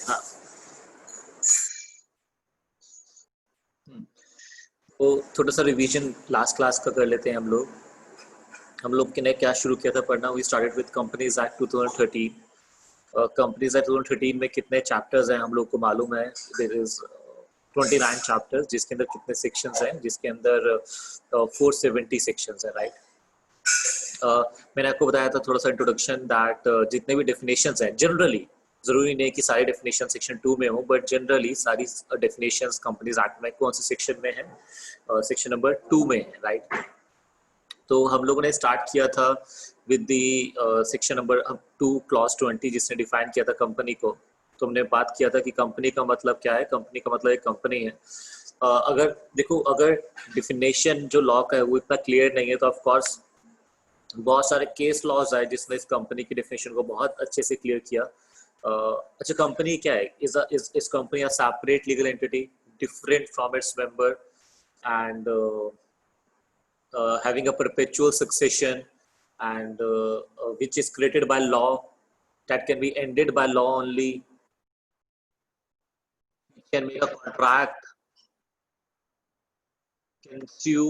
हाँ। तो थोड़ा सा रिवीजन लास्ट क्लास का कर लेते हैं हम लोग। ने क्या शुरू किया था पढ़ना। We started with Companies Act 2013। Companies Act 2013 में कितने चैप्टर्स हैं हम लोग को मालूम है। देयर इज 29 चैप्टर्स, जिसके अंदर कितने सेक्शंस हैं, जिसके अंदर 470 सेक्शंस हैं, राइट। मैंने आपको बताया था थोड़ा सा इंट्रोडक्शन दैट जितने भी डेफिनेशंस हैं जनरली, जरूरी नहीं कि सारी डेफिनेशन सेक्शन 2 में हो, बट जनरली सारी डेफिनेशंस कंपनीज एक्ट में कौन से सेक्शन में है, सेक्शन नंबर 2 में है, राइट। तो हम लोगों ने स्टार्ट किया था with the section number 2 clause 20, जिसने डिफाइन किया था कंपनी को। तो हमने बात किया था कि कंपनी का मतलब क्या है। कंपनी का मतलब एक कंपनी है। अगर देखो, अगर डिफिनेशन जो लॉ का है वो इतना क्लियर नहीं है तो ऑफ कोर्स बहुत सारे केस लॉज आए जिसने इस कंपनी की डेफिनेशन को बहुत अच्छे से क्लियर किया। अच्छा, कंपनी क्या है? Is company a separate legal entity different from its member and having a perpetual succession and which is created by law, that can be ended by law only, can make a contract, can sue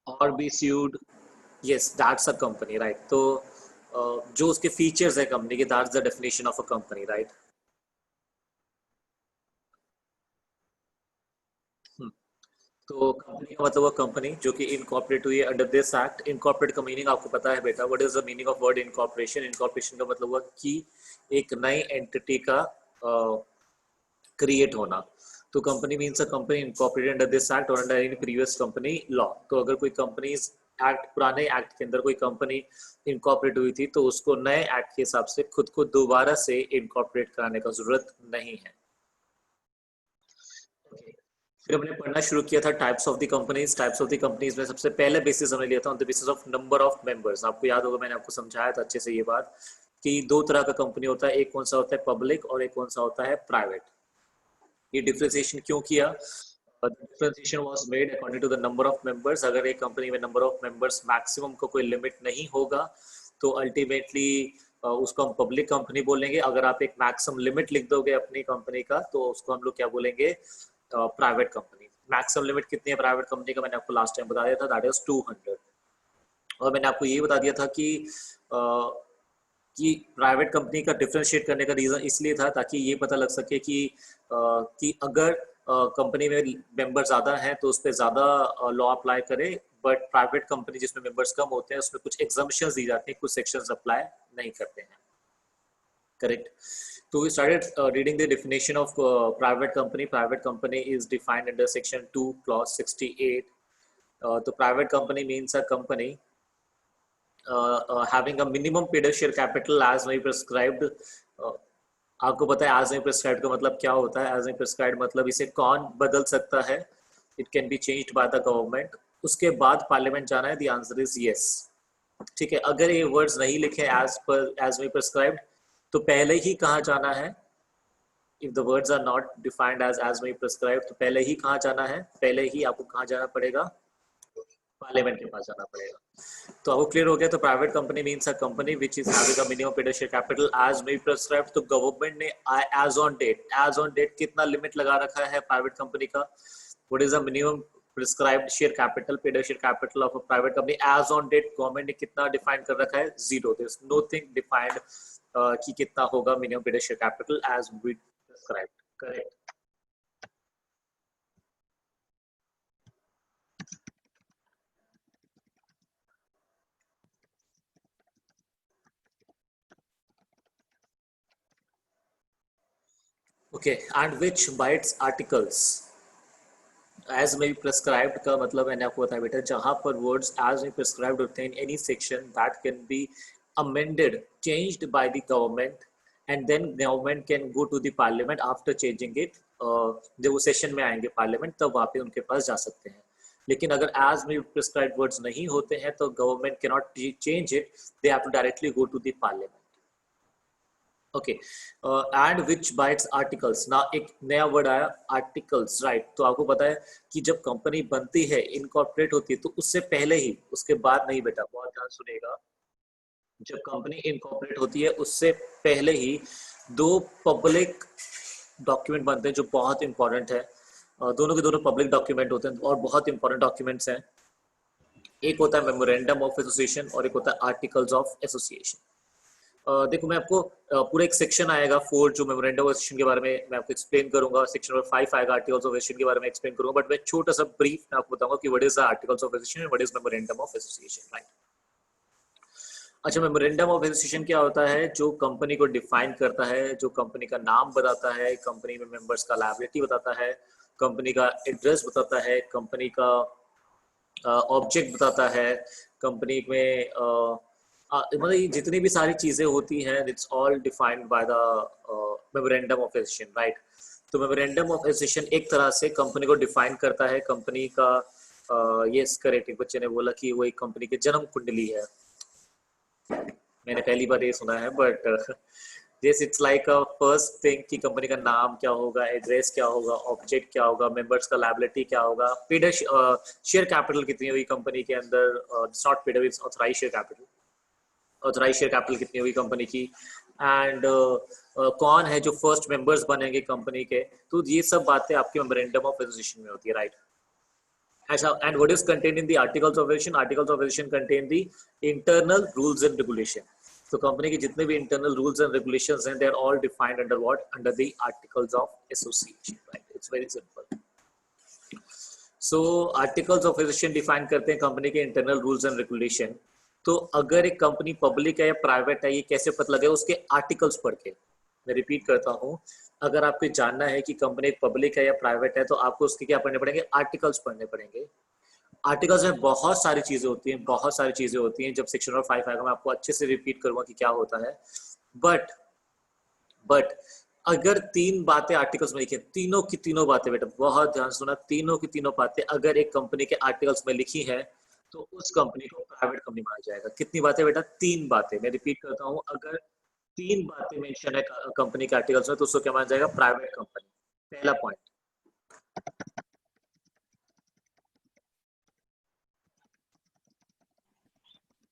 or be sued. Yes, that's a company, right? तो जो उसके features है company के, that's the definition of a company, right? तो company का मतलब वो company जो कि इनकॉर्पोरेट हुई है अंडर दिस एक्ट। इनकॉर्पोरेट का मीनिंग आपको पता है बेटा, what is the meaning of word incorporation? Incorporation का मतलब हुआ कि एक नई एंटिटी का क्रिएट होना। तो company means a company incorporated under this act और under any previous company law. तो अगर कोई कंपनी एक्ट, पुराने एक्ट के अंदर कोई कंपनी इनकॉर्पोरेट हुई थी तो उसको नए एक्ट के हिसाब से खुद को दोबारा से इनकॉर्पोरेट कराने का जरूरत नहीं है। फिर हमने पढ़ना शुरू किया था types of the companies. Types of the companies में सबसे पहले बेसिस हमने लिया था on the basis of number of members. आपको याद होगा मैंने आपको समझाया था अच्छे से ये बात कि दो तरह का कंपनी होता है, एक कौन सा होता है पब्लिक और एक कौन सा होता है प्राइवेट। ये डिफरेंशिएशन क्यों किया? Differentiation was made according to the number of members. अगर एक कंपनी में नंबर ऑफ मेंबर्स मैक्सिमम का कोई लिमिट नहीं होगा तो अल्टीमेटली उसको हम पब्लिक कंपनी बोलेंगे। अगर आप एक मैक्सिमम लिमिट लिख दोगे अपनी कंपनी का तो उसको हम लोग क्या बोलेंगे? Private company. मैक्सिमम लिमिट कितनी है प्राइवेट कंपनी का? मैंने आपको लास्ट टाइम बता दिया था, दैट इज 200। और मैंने आपको ये बता दिया था कि प्राइवेट कंपनी का डिफरेंशिएट करने का रीजन इसलिए था ताकि ये पता लग सके कि अगर कंपनी में मेंबर ज्यादा हैं तो उस पर ज्यादा लॉ अप्लाई करे, बट प्राइवेट कंपनी जिसमें मेंबर्स कम होते हैं उसमें कुछ एग्जम्पशंस दी जाती हैं, कुछ सेक्शंस अप्लाई नहीं करते हैं। Correct. So we started reading the definition of private company. Private company is defined under section 2 clause 68. The private company means a company having a minimum paid share capital as may prescribed. आपको पता है as may prescribed का मतलब क्या होता है? as may prescribed मतलब इसे कौन बदल सकता है? It can be changed by the government. उसके बाद पार्लियामेंट जाना है? The answer is yes. ठीक है, अगर ये वर्ड्स नहीं लिखे as may prescribed तो पहले ही कहाँ जाना है? If the words are not defined as may prescribed तो पहले ही कहाँ जाना है? पहले ही आपको कहाँ जाना पड़ेगा? पार्लियामेंट के पास जाना पड़ेगा। तो आपको क्लियर हो गया। तो private company means a company which is having a minimum paid share capital as may prescribed. तो गवर्नमेंट ने एज ऑन डेट कितना लिमिट लगा रखा है प्राइवेट कंपनी का? What is the minimum prescribed share capital, paid share capital of a private company as on date? Government ने कितना define कर रखा है? 0। देयर इज नथिंग डिफाइंड कि कितना होगा minimum paid share capital as we prescribed. Correct. Okay, and which by its articles as may be prescribed का मतलब मैंने आपको बताया बेटा, जहां पर वर्ड्स एज मे प्रिस्क्राइब्ड होते हैं in any section that can be amended, changed by the government, and then government can go to the parliament after changing it. जब वो सेशन में आएंगे पार्लियामेंट तब वहाँ पे उनके पास जा सकते हैं। लेकिन अगर एज मे प्रिस्क्राइब्ड वर्ड्स नहीं होते हैं तो government can not change it, they have to directly go to the parliament. Okay, and which by its articles ना, एक नया वर्ड आया आर्टिकल्स, राइट। तो आपको पता है कि जब कंपनी बनती है, इनकॉर्पोरेट होती है, तो उससे पहले ही, उसके बाद नहीं बेटा, बहुत ध्यान सुनेगा। जब कंपनी इनकॉर्पोरेट होती है उससे पहले ही दो पब्लिक डॉक्यूमेंट बनते हैं जो बहुत इंपॉर्टेंट है, दोनों के दोनों पब्लिक डॉक्यूमेंट होते हैं और बहुत इंपॉर्टेंट डॉक्यूमेंट्स हैं। एक होता है मेमोरेंडम ऑफ एसोसिएशन और एक होता है आर्टिकल्स ऑफ एसोसिएशन। देखो मैं आपको पूरा एक सेक्शन आएगा 4 जो मेमोरेंडम ऑफ एसोसिएशन के बारे में मैं आपको एक्सप्लेन करूंगा, सेक्शन नंबर 5 आएगा आर्टिकल्स ऑफ एसोसिएशन के बारे में एक्सप्लेन करूंगा, बट मैं छोटा सा ब्रीफ मैं आपको बताऊंगा कि what is the articles of association and what is memorandum of association, right. अच्छा, मेमोरेंडम ऑफ एसोसिएशन क्या होता है? जो कंपनी को डिफाइन करता है, जो कंपनी का नाम बताता है, कंपनी में मेंबर्स का लायबिलिटी बताता है, कंपनी का एड्रेस बताता है, कंपनी का ऑब्जेक्ट बताता है, कंपनी में मतलब ये जितनी भी सारी चीजें होती हैं, it's all defined by the memorandum of association, right. तो मेमोरेंडम ऑफ एसोसिएशन एक तरह से कंपनी को डिफाइन करता है, कंपनी का यस करेक्ट, एक बच्चे ने बोला कि वो एक कंपनी की जन्म कुंडली है। मैंने पहली बार ये सुना है, but yes it's like a first thing कि कंपनी का नाम क्या होगा, एड्रेस क्या होगा, ऑब्जेक्ट क्या होगा, मेंबर्स का लायबिलिटी क्या होगा, पेड शेयर कैपिटल कितनी होगी कंपनी के अंदर, it's not paid, it's authorised share capital, authorise share capital कितनी होगी कंपनी की, एंड कौन है जो फर्स्ट मेंबर्स बनेंगे कंपनी के। तो ये सब बातें आपके मेमोरेंडम ऑफ एसोसिएशन में होती है, राइट। ऐसा, and what is contained in the articles of association? Articles of association contain the internal rules and regulation. तो कंपनी के जितने भी इंटरनल रूल्स एंड रेगुलेशंस हैं, they are all defined under what? Under the articles of association, right. It's very simple. So articles of association define करते हैं company के internal rules and regulation. तो अगर एक कंपनी पब्लिक है या private है, ये कैसे पता लगे? उसके आर्टिकल्स पढ़ के। मैं रिपीट करता हूँ, अगर आपको जानना है कि कंपनी पब्लिक है या प्राइवेट है, तो आपको उसके क्या पढ़ने पड़ेंगे? आर्टिकल्स पढ़ने पड़ेंगे। आर्टिकल्स में बहुत सारी चीजें होती हैं, बहुत सारी चीजें होती हैं। जब सेक्शन नंबर 5 आएगा मैं आपको अच्छे से रिपीट करूंगा कि क्या होता है। बट अगर तीन बातें आर्टिकल्स में लिखी, तीनों की तीनों बातें, बेटा बहुत ध्यान सुना, तीनों की तीनों बातें अगर एक कंपनी के आर्टिकल्स में लिखी है तो उस कंपनी को प्राइवेट कंपनी माना जाएगा। कितनी बातें बेटा? तीन बातें। मैं रिपीट करता हूँ, अगर तीन बातें मेंशन है कंपनी के आर्टिकल्स में तो उसको क्या माना जाएगा? Private company. पहला पॉइंट।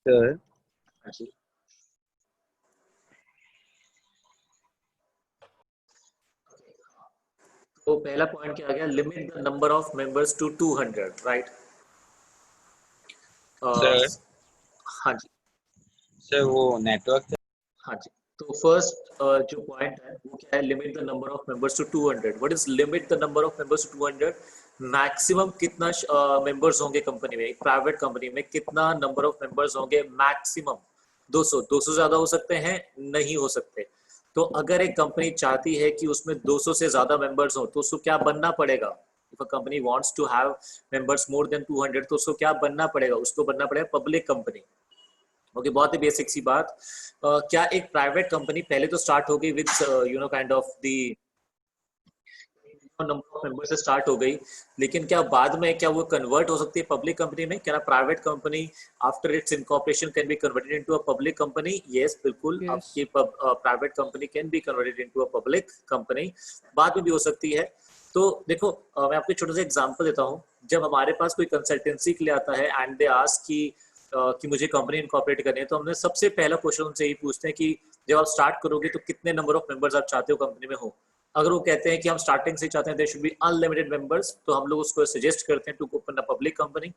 सर हाँ जी, तो पहला पॉइंट क्या आ गया? Limit the number of members to 200, right. Sir हाँ जी, सर वो नेटवर्क हाँ जी। तो फर्स्ट जो पॉइंट है वो क्या है? Limit the number of members to 200। What is limit the number of members to 200? Maximum कितना मेंबर्स होंगे कंपनी में? एक प्राइवेट कंपनी में कितना नंबर ऑफ मेंबर्स होंगे? मैक्सिमम 200। 200 ज्यादा हो सकते हैं? नहीं हो सकते। तो अगर एक कंपनी चाहती है कि उसमें 200 से ज्यादा मेंबर्स हो तो उसको क्या बनना पड़ेगा? If a company wants to have members more than 200 तो उसको क्या बनना पड़ेगा? उसको बनना पड़ेगा पब्लिक कंपनी। ओके, बहुत ही बेसिक सी बात। क्या एक प्राइवेट कंपनी पहले तो स्टार्ट हो गई with kind of the number of member से स्टार्ट हो गई, लेकिन क्या बाद में क्या वो कन्वर्ट हो सकती है पब्लिक कंपनी में? क्या private company after it's incorporation can be converted into a public company? Yes, बिल्कुल, Yes. आपकी private company can be converted into a public company, बाद में भी हो सकती है। तो देखो, मैं आपको छोटा सा एग्जांपल देता हूँ। जब हमारे पास कोई कंसल्टेंसी के लिए आता है एंड दे आस्क कि मुझे कंपनी इनकॉर्पोरेट करनी है, तो हमने सबसे पहला क्वेश्चन उनसे यही पूछते हैं कि जब आप स्टार्ट करोगे तो कितने नंबर ऑफ मेंबर्स आप चाहते हो कंपनी में हो? अगर वो कहते हैं कि हम स्टार्टिंग से चाहते हैं there should be unlimited members, तो हम लोग उसको सजेस्ट करते हैं to open a public company.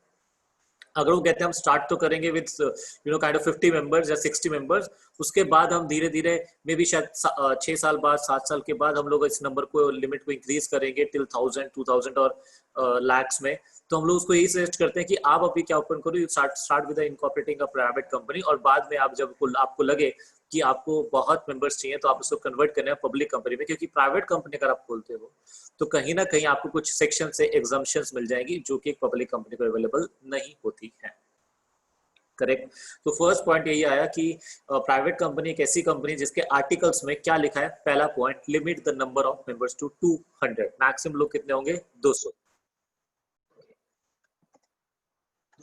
अगर वो कहते हैं हम स्टार्ट तो करेंगे विद काइंड ऑफ 50 मेंबर्स या 60 मेंबर्स, उसके बाद हम धीरे धीरे मे बी शायद 6 साल बाद, 7 साल के बाद हम लोग इस नंबर को, लिमिट को इंक्रीज करेंगे टिल 1000 2000 और लैक्स में। तो हम लोग उसको यही सजेस्ट करते हैं कि आप अभी क्या ओपन करो, you start with incorporating a private company, और बाद में आप जब आपको लगे कि आपको बहुत मेंबर्स चाहिए तो आप उसको कन्वर्ट करना है पब्लिक कंपनी में, क्योंकि प्राइवेट कंपनी अगर आप खोलते हो तो कहीं ना कहीं आपको कुछ सेक्शन से एग्जाम्पशंस मिल जाएंगी जो कि एक पब्लिक कंपनी को अवेलेबल नहीं होती है। करेक्ट। तो फर्स्ट पॉइंट यही आया कि प्राइवेट कंपनी एक ऐसी कंपनी जिसके आर्टिकल्स में क्या लिखा है? पहला point, limit the number of members to 200। Maximum लोग कितने होंगे? 200।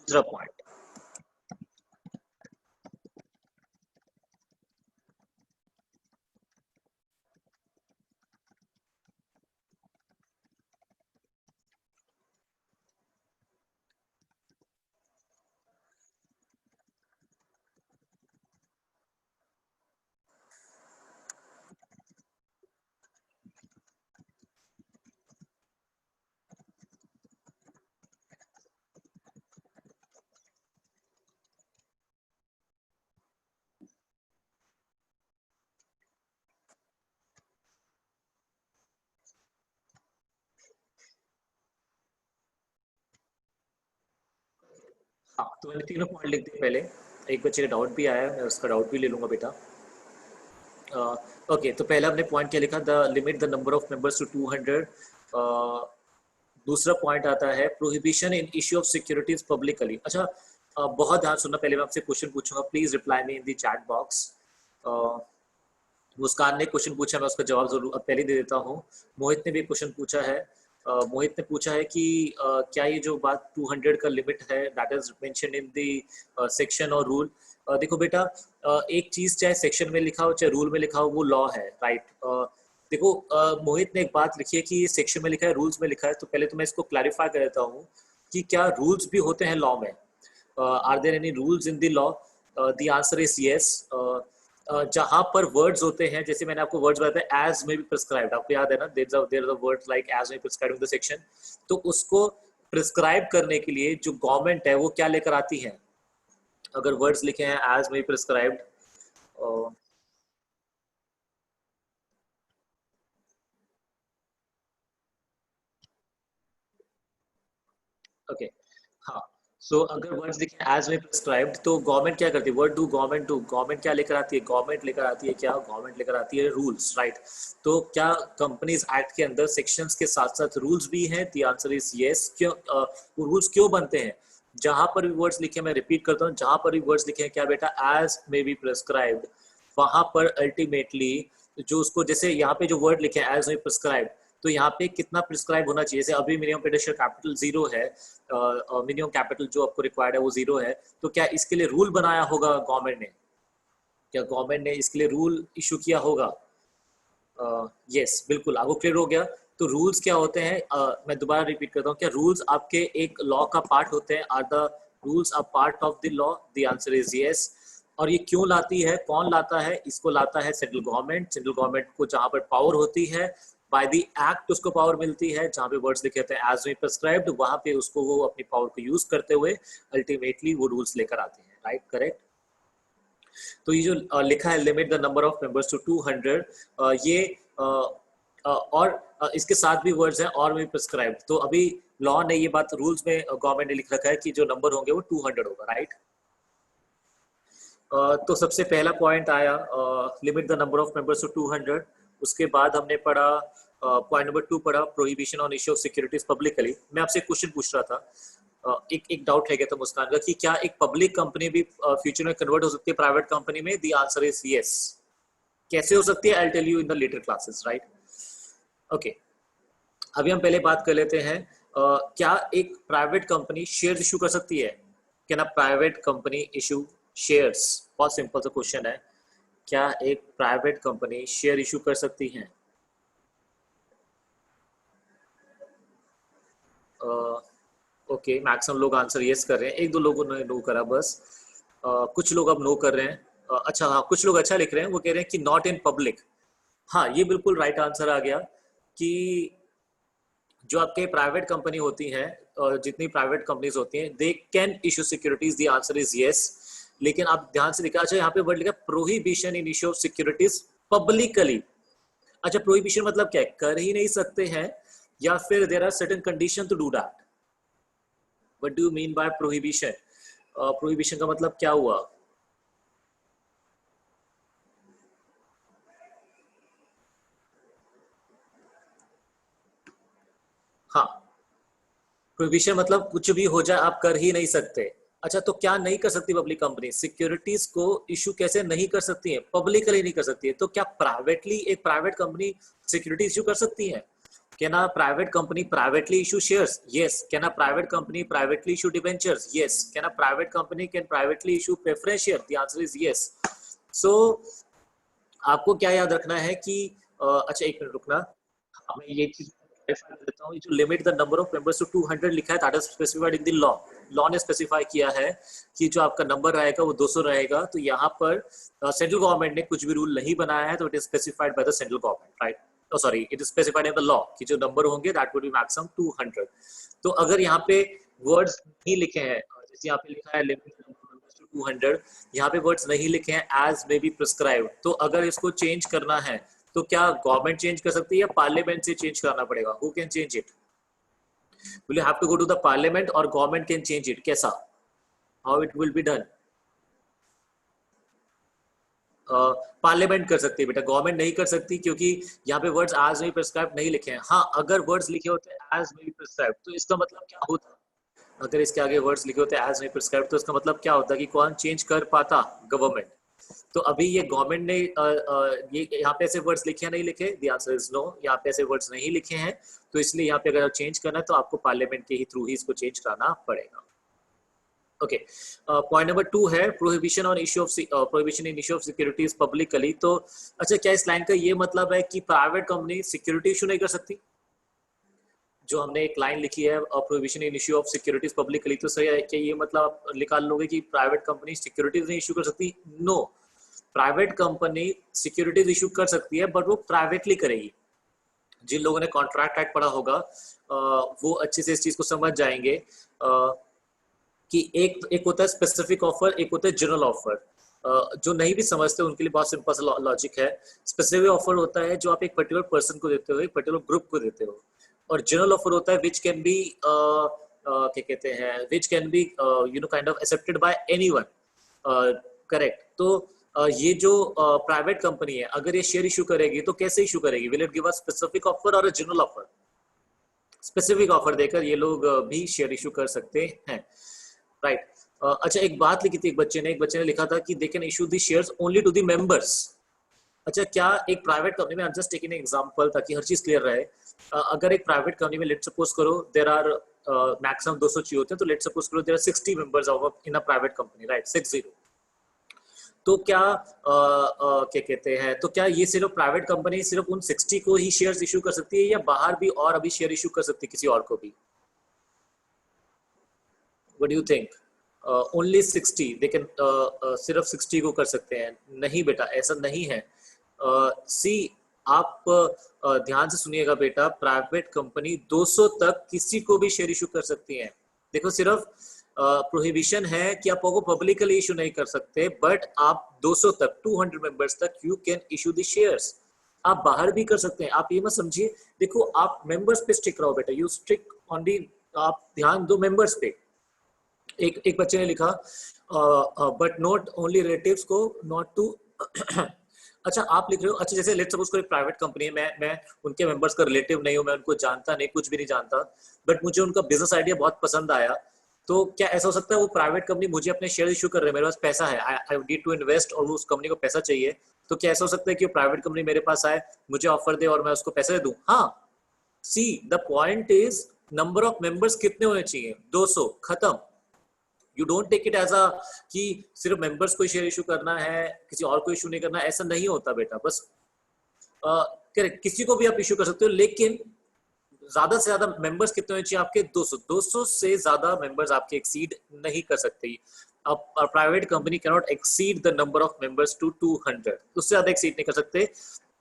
दूसरा पॉइंट, तो मैंने तीनों पॉइंट लिख दिए पहले। एक बच्चे का डाउट भी आया है, मैं उसका डाउट भी ले लूंगा बेटा। ओके, तो पहला हमने पॉइंट क्या लिखा, the limit the number of members to 200। दूसरा पॉइंट आता है prohibition in issue of securities publicly. अच्छा, बहुत ध्यान सुनना, पहले मैं आपसे क्वेश्चन पूछूंगा, please reply me in the chat box. Muskan ने क्वेश्चन पूछा, मैं उसका जवाब जरूर अब पहले दे देता हूँ। मोहित ने भी क्वेश्चन पूछा है। मोहित ने पूछा है कि क्या ये जो बात 200 का लिमिट है that is mention in the section और रूल। देखो बेटा, एक चीज चाहे सेक्शन में लिखा हो चाहे रूल में लिखा हो वो लॉ है, राइट। देखो, मोहित ने एक बात लिखी है कि सेक्शन में लिखा है रूल्स में लिखा है, तो पहले तो मैं इसको क्लैरिफाई कर देता हूँ कि क्या रूल्स भी होते हैं लॉ में। Are there any rules in the law? The answer is yes. जहां पर वर्ड्स होते हैं, जैसे मैंने आपको वर्ड्स बताया, एज में भी प्रिस्क्राइब्ड, आपको याद है ना, there are the words like as may prescribed in the section. तो उसको प्रिस्क्राइब करने के लिए जो गवर्नमेंट है वो क्या लेकर आती है? अगर वर्ड्स लिखे हैं एज में प्रिस्क्राइब्ड, ओके, हाँ। सो अगर वर्ड्स लिखे एज में प्रिस्क्राइब्ड तो गवर्नमेंट क्या करती है? What do government do? Government क्या लेकर आती है? गवर्नमेंट लेकर आती है क्या? गवर्नमेंट लेकर आती है रूल्स, राइट। तो क्या कंपनीज एक्ट के अंदर सेक्शंस के साथ साथ रूल्स भी हैं? The answer is yes. क्यों वो रूल्स क्यों बनते हैं? जहां पर भी वर्ड्स लिखे, मैं रिपीट करता हूँ, जहां पर भी वर्ड्स लिखे हैं क्या बेटा, एज में बी प्रिस्क्राइब्ड, वहां पर अल्टीमेटली जो उसको, जैसे यहाँ पे जो वर्ड लिखे हैं एज में प्रिस्क्राइब्ड, तो यहाँ पे कितना प्रिस्क्राइब होना चाहिए? जैसे अभी मिनिमम पेडिशन कैपिटल 0 है, मिनिमम कैपिटल जो आपको रिक्वायर्ड है वो 0 है, तो क्या इसके लिए रूल बनाया होगा गवर्नमेंट ने? क्या गवर्नमेंट ने इसके लिए रूल इशू किया होगा? यस, बिल्कुल, आपको क्लियर हो गया। तो रूल्स क्या होते हैं? मैं दोबारा रिपीट करता हूँ, क्या रूल्स आपके एक लॉ का पार्ट होते हैं? Are the rules a part of the law? The answer is yes. और ये क्यों लाती है, कौन लाता है? इसको लाता है सेंट्रल गवर्नमेंट। सेंट्रल गवर्नमेंट को जहां पर पावर होती है, बाय द एक्ट उसको पावर मिलती है, जहां पे वर्ड्स लिखे होते हैं एज में प्रिस्क्राइब्ड, वहां पे उसको वो अपनी पावर को यूज करते हुए अल्टीमेटली वो रूल्स लेकर आते हैं, राइट, करेक्ट। तो ये जो लिखा है limit the number of members to 200, ये और इसके साथ भी वर्ड्स हैं और भी प्रिस्क्राइब्ड। तो अभी लॉ ने ये बात, रूल्स में गवर्नमेंट ने लिख रखा है कि जो नंबर होंगे वो 200 होगा, राइट। तो सबसे पहला पॉइंट आया limit the number of members to 200। उसके बाद हमने पढ़ा पॉइंट नंबर 2 पढ़ा prohibition on issue of securities publicly. मैं आपसे क्वेश्चन पूछ रहा था, एक डाउट है क्या था मुस्कान का, कि क्या एक पब्लिक कंपनी भी फ्यूचर में कन्वर्ट हो सकती है प्राइवेट कंपनी में? The answer is yes. कैसे हो सकती है? I tell you in the later classes, right. Okay, अभी हम पहले बात कर लेते हैं, क्या एक प्राइवेट कंपनी शेयर इशू कर सकती है? Can a private company issue shares? बहुत सिंपल सा क्वेश्चन है, क्या एक प्राइवेट कंपनी शेयर इशू कर सकती है? ओके, मैक्सिमम लोग आंसर यस कर रहे हैं, एक दो लोगों ने नो करा बस। कुछ लोग अब नो कर रहे हैं। अच्छा, हाँ, कुछ लोग अच्छा लिख रहे हैं, वो कह रहे हैं कि नॉट इन पब्लिक। हाँ, ये बिल्कुल राइट आंसर आ गया कि जो आपके प्राइवेट कंपनी होती हैं, जितनी प्राइवेट कंपनीज होती हैं, दे can issue securities. The answer is yes. लेकिन आप ध्यान से लिखा, अच्छा यहाँ पे वर्ड लिखा prohibition in issue of securities publicly. अच्छा, प्रोहिबिशन मतलब क्या है? कर ही नहीं सकते हैं, या फिर there are certain condition to do that? What do you mean by prohibition? Prohibition का मतलब क्या हुआ? हाँ, प्रोहिबिशन मतलब कुछ भी हो जाए, आप कर ही नहीं सकते। अच्छा, तो क्या नहीं कर सकती पब्लिक कंपनी? सिक्योरिटीज को इशू कैसे नहीं कर सकती है? पब्लिकली नहीं कर सकती है। तो क्या प्राइवेटली एक प्राइवेट कंपनी सिक्योरिटी इशू कर सकती है? Can a private company privately issue shares? Yes. Can a private company privately issue debentures? Yes. Can a private company can privately issue preference share? The answer is yes. So आपको क्या याद रखना है कि अच्छा, एक मिनट रुकना, मैं ये चीज क्लैरिफाई कर देता हूँ। ये जो limit the number of members to 200 लिखा है, that is specified in the law. Law ने स्पेसिफाई किया है कि जो आपका नंबर रहेगा वो 200 रहेगा। तो यहाँ पर सेंट्रल गवर्नमेंट ने कुछ भी रूल नहीं बनाया है, तो it is specified by the central government, right. oh sorry, it is specified in the law कि जो नंबर होंगे that would be maximum 200। तो अगर यहाँ पे वर्ड्स नहीं लिखे हैं, जैसे यहाँ पे लिखा है लिमिट 200, यहाँ पे वर्ड्स नहीं लिखे हैं एज मे बी प्रिस्क्राइब्ड, तो अगर इसको चेंज करना है तो क्या गवर्नमेंट चेंज कर सकती है या पार्लियामेंट से चेंज कराना पड़ेगा? Who can change it? Will you have to go to the parliament और गवर्नमेंट कैन चेंज इट? कैसा? How it will be done? Parliament कर सकती है बेटा, गवर्नमेंट नहीं कर सकती, क्योंकि यहाँ पे वर्ड्स एज में प्रिस्क्राइब नहीं लिखे हैं। हाँ, अगर वर्ड्स लिखे होते हैं एज में प्रिस्क्राइब, तो इसका मतलब क्या होता? अगर इसके आगे वर्ड्स लिखे होते हैं एज में प्रिस्क्राइब, तो इसका मतलब क्या होता कि कौन चेंज कर पाता? गवर्नमेंट। तो अभी ये गवर्नमेंट ने ये यहाँ पे ऐसे वर्ड्स लिखे हैं, नहीं लिखे? द आंसर इज नो, यहाँ पे ऐसे वर्ड्स नहीं लिखे हैं, तो इसलिए यहाँ पे अगर चेंज करना है तो आपको पार्लियामेंट के ही थ्रू ही इसको चेंज कराना पड़ेगा। ओके, पॉइंट नंबर 2 है prohibition on issue of prohibition in issue of securities publicly. तो अच्छा, क्या इस लाइन का ये मतलब है कि प्राइवेट कंपनी सिक्योरिटी इशू नहीं कर सकती? जो हमने एक लाइन लिखी है prohibition in issue of securities publicly, तो सही है क्या ये मतलब आप निकाल लोगे कि प्राइवेट कंपनी सिक्योरिटीज नहीं इशू कर सकती? No, private company securities issue कर सकती है, बट वो प्राइवेटली करेगी। जिन लोगों ने कॉन्ट्रैक्ट एक्ट पढ़ा होगा वो अच्छे से इस चीज को समझ जाएंगे कि एक होता है स्पेसिफिक ऑफर, एक होता है जनरल ऑफर। जो नहीं भी समझते उनके लिए बहुत सिंपल सा लॉजिक है। स्पेसिफिक ऑफर होता है जो आप एक पर्टिकुलर पर्सन को देते हो, एक पर्टिकुलर ग्रुप को देते हो, और जनरल ऑफर होता है विच कैन बी क्या कहते हैं, विच can B you know kind of accepted by anyone. Correct. तो ये जो प्राइवेट कंपनी है, अगर ये शेयर इशू करेगी तो कैसे इशू करेगी? Will it give a specific offer और a general offer? Specific offer देकर ये लोग भी शेयर इशू कर सकते हैं, राइट। अच्छा, एक बात लिखी थी एक बच्चे ने लिखा था कि they can issue the shares only to the members. अच्छा, क्या एक प्राइवेट कंपनी में, I am just taking an example ताकि हर चीज क्लियर रहे, अगर एक प्राइवेट कंपनी में लेट सपोज करो देयर आर मैक्सिमम 200 चाहिए होते हैं, तो लेट सपोज करो there are 60 members of in a private company, right, 60। तो क्या क्या कहते हैं, तो क्या ये सिर्फ प्राइवेट कंपनी सिर्फ उन 60 को ही शेयर्स इशू कर सकती है, या बाहर भी और अभी शेयर इशू कर सकती है किसी और को भी? What do you think? Only 60 they can, सिर्फ 60 को कर सकते हैं? नहीं बेटा, ऐसा नहीं है। सी, आप ध्यान से सुनिएगा बेटा, प्राइवेट कंपनी 200 तक किसी को भी शेयर इशू कर सकती है। देखो, सिर्फ प्रोहिबिशन है कि आप वो पब्लिकली इशू नहीं कर सकते, बट आप 200 तक, 200 मेंबर्स तक you can issue the shares. आप बाहर भी कर सकते हैं। आप ये मत समझिए, देखो आप मेंबर्स पे स्टिक रहो बेटा, यू स्टिक ऑन दी, आप ध्यान दो मेंबर्स पे। एक बच्चे ने लिखा बट नॉट ओनली रिलेटिव्स को, नॉट टू अच्छा, आप लिख रहे हो, अच्छा जैसे लेट्स सपोज कोई प्राइवेट कंपनी है, मैं उनके मेंबर्स का रिलेटिव नहीं हूं, मैं उनको जानता नहीं, कुछ भी नहीं जानता, बट मुझे उनका बिजनेस आइडिया बहुत पसंद आया, तो क्या ऐसा हो सकता है वो प्राइवेट कंपनी मुझे अपने शेयर इशू कर रहे हैं, मेरे पास पैसा है, आई नीड टू इन्वेस्ट, और उस कंपनी को पैसा चाहिए, तो क्या ऐसा हो सकता है कि वो प्राइवेट कंपनी मेरे पास आए, मुझे ऑफर दे और मैं उसको पैसे दे दूं? हाँ। See, the point is number of members कितने होने चाहिए? 200, खत्म। You don't take it as a कि सिर्फ मेंबर्स को शेयर इशू करना है, किसी और को इशू नहीं करना, ऐसा नहीं होता बेटा। बस करेक्ट, किसी को भी आप इशू कर सकते हो, लेकिन ज्यादा से ज्यादा मेंबर्स कितने होने चाहिए आपके? 200। 200 से ज्यादा मेंबर्स आपके एक्सीड नहीं कर सकते। अब private company can not exceed the number of members to 200, उससे ज्यादा एक्सीड नहीं कर सकते,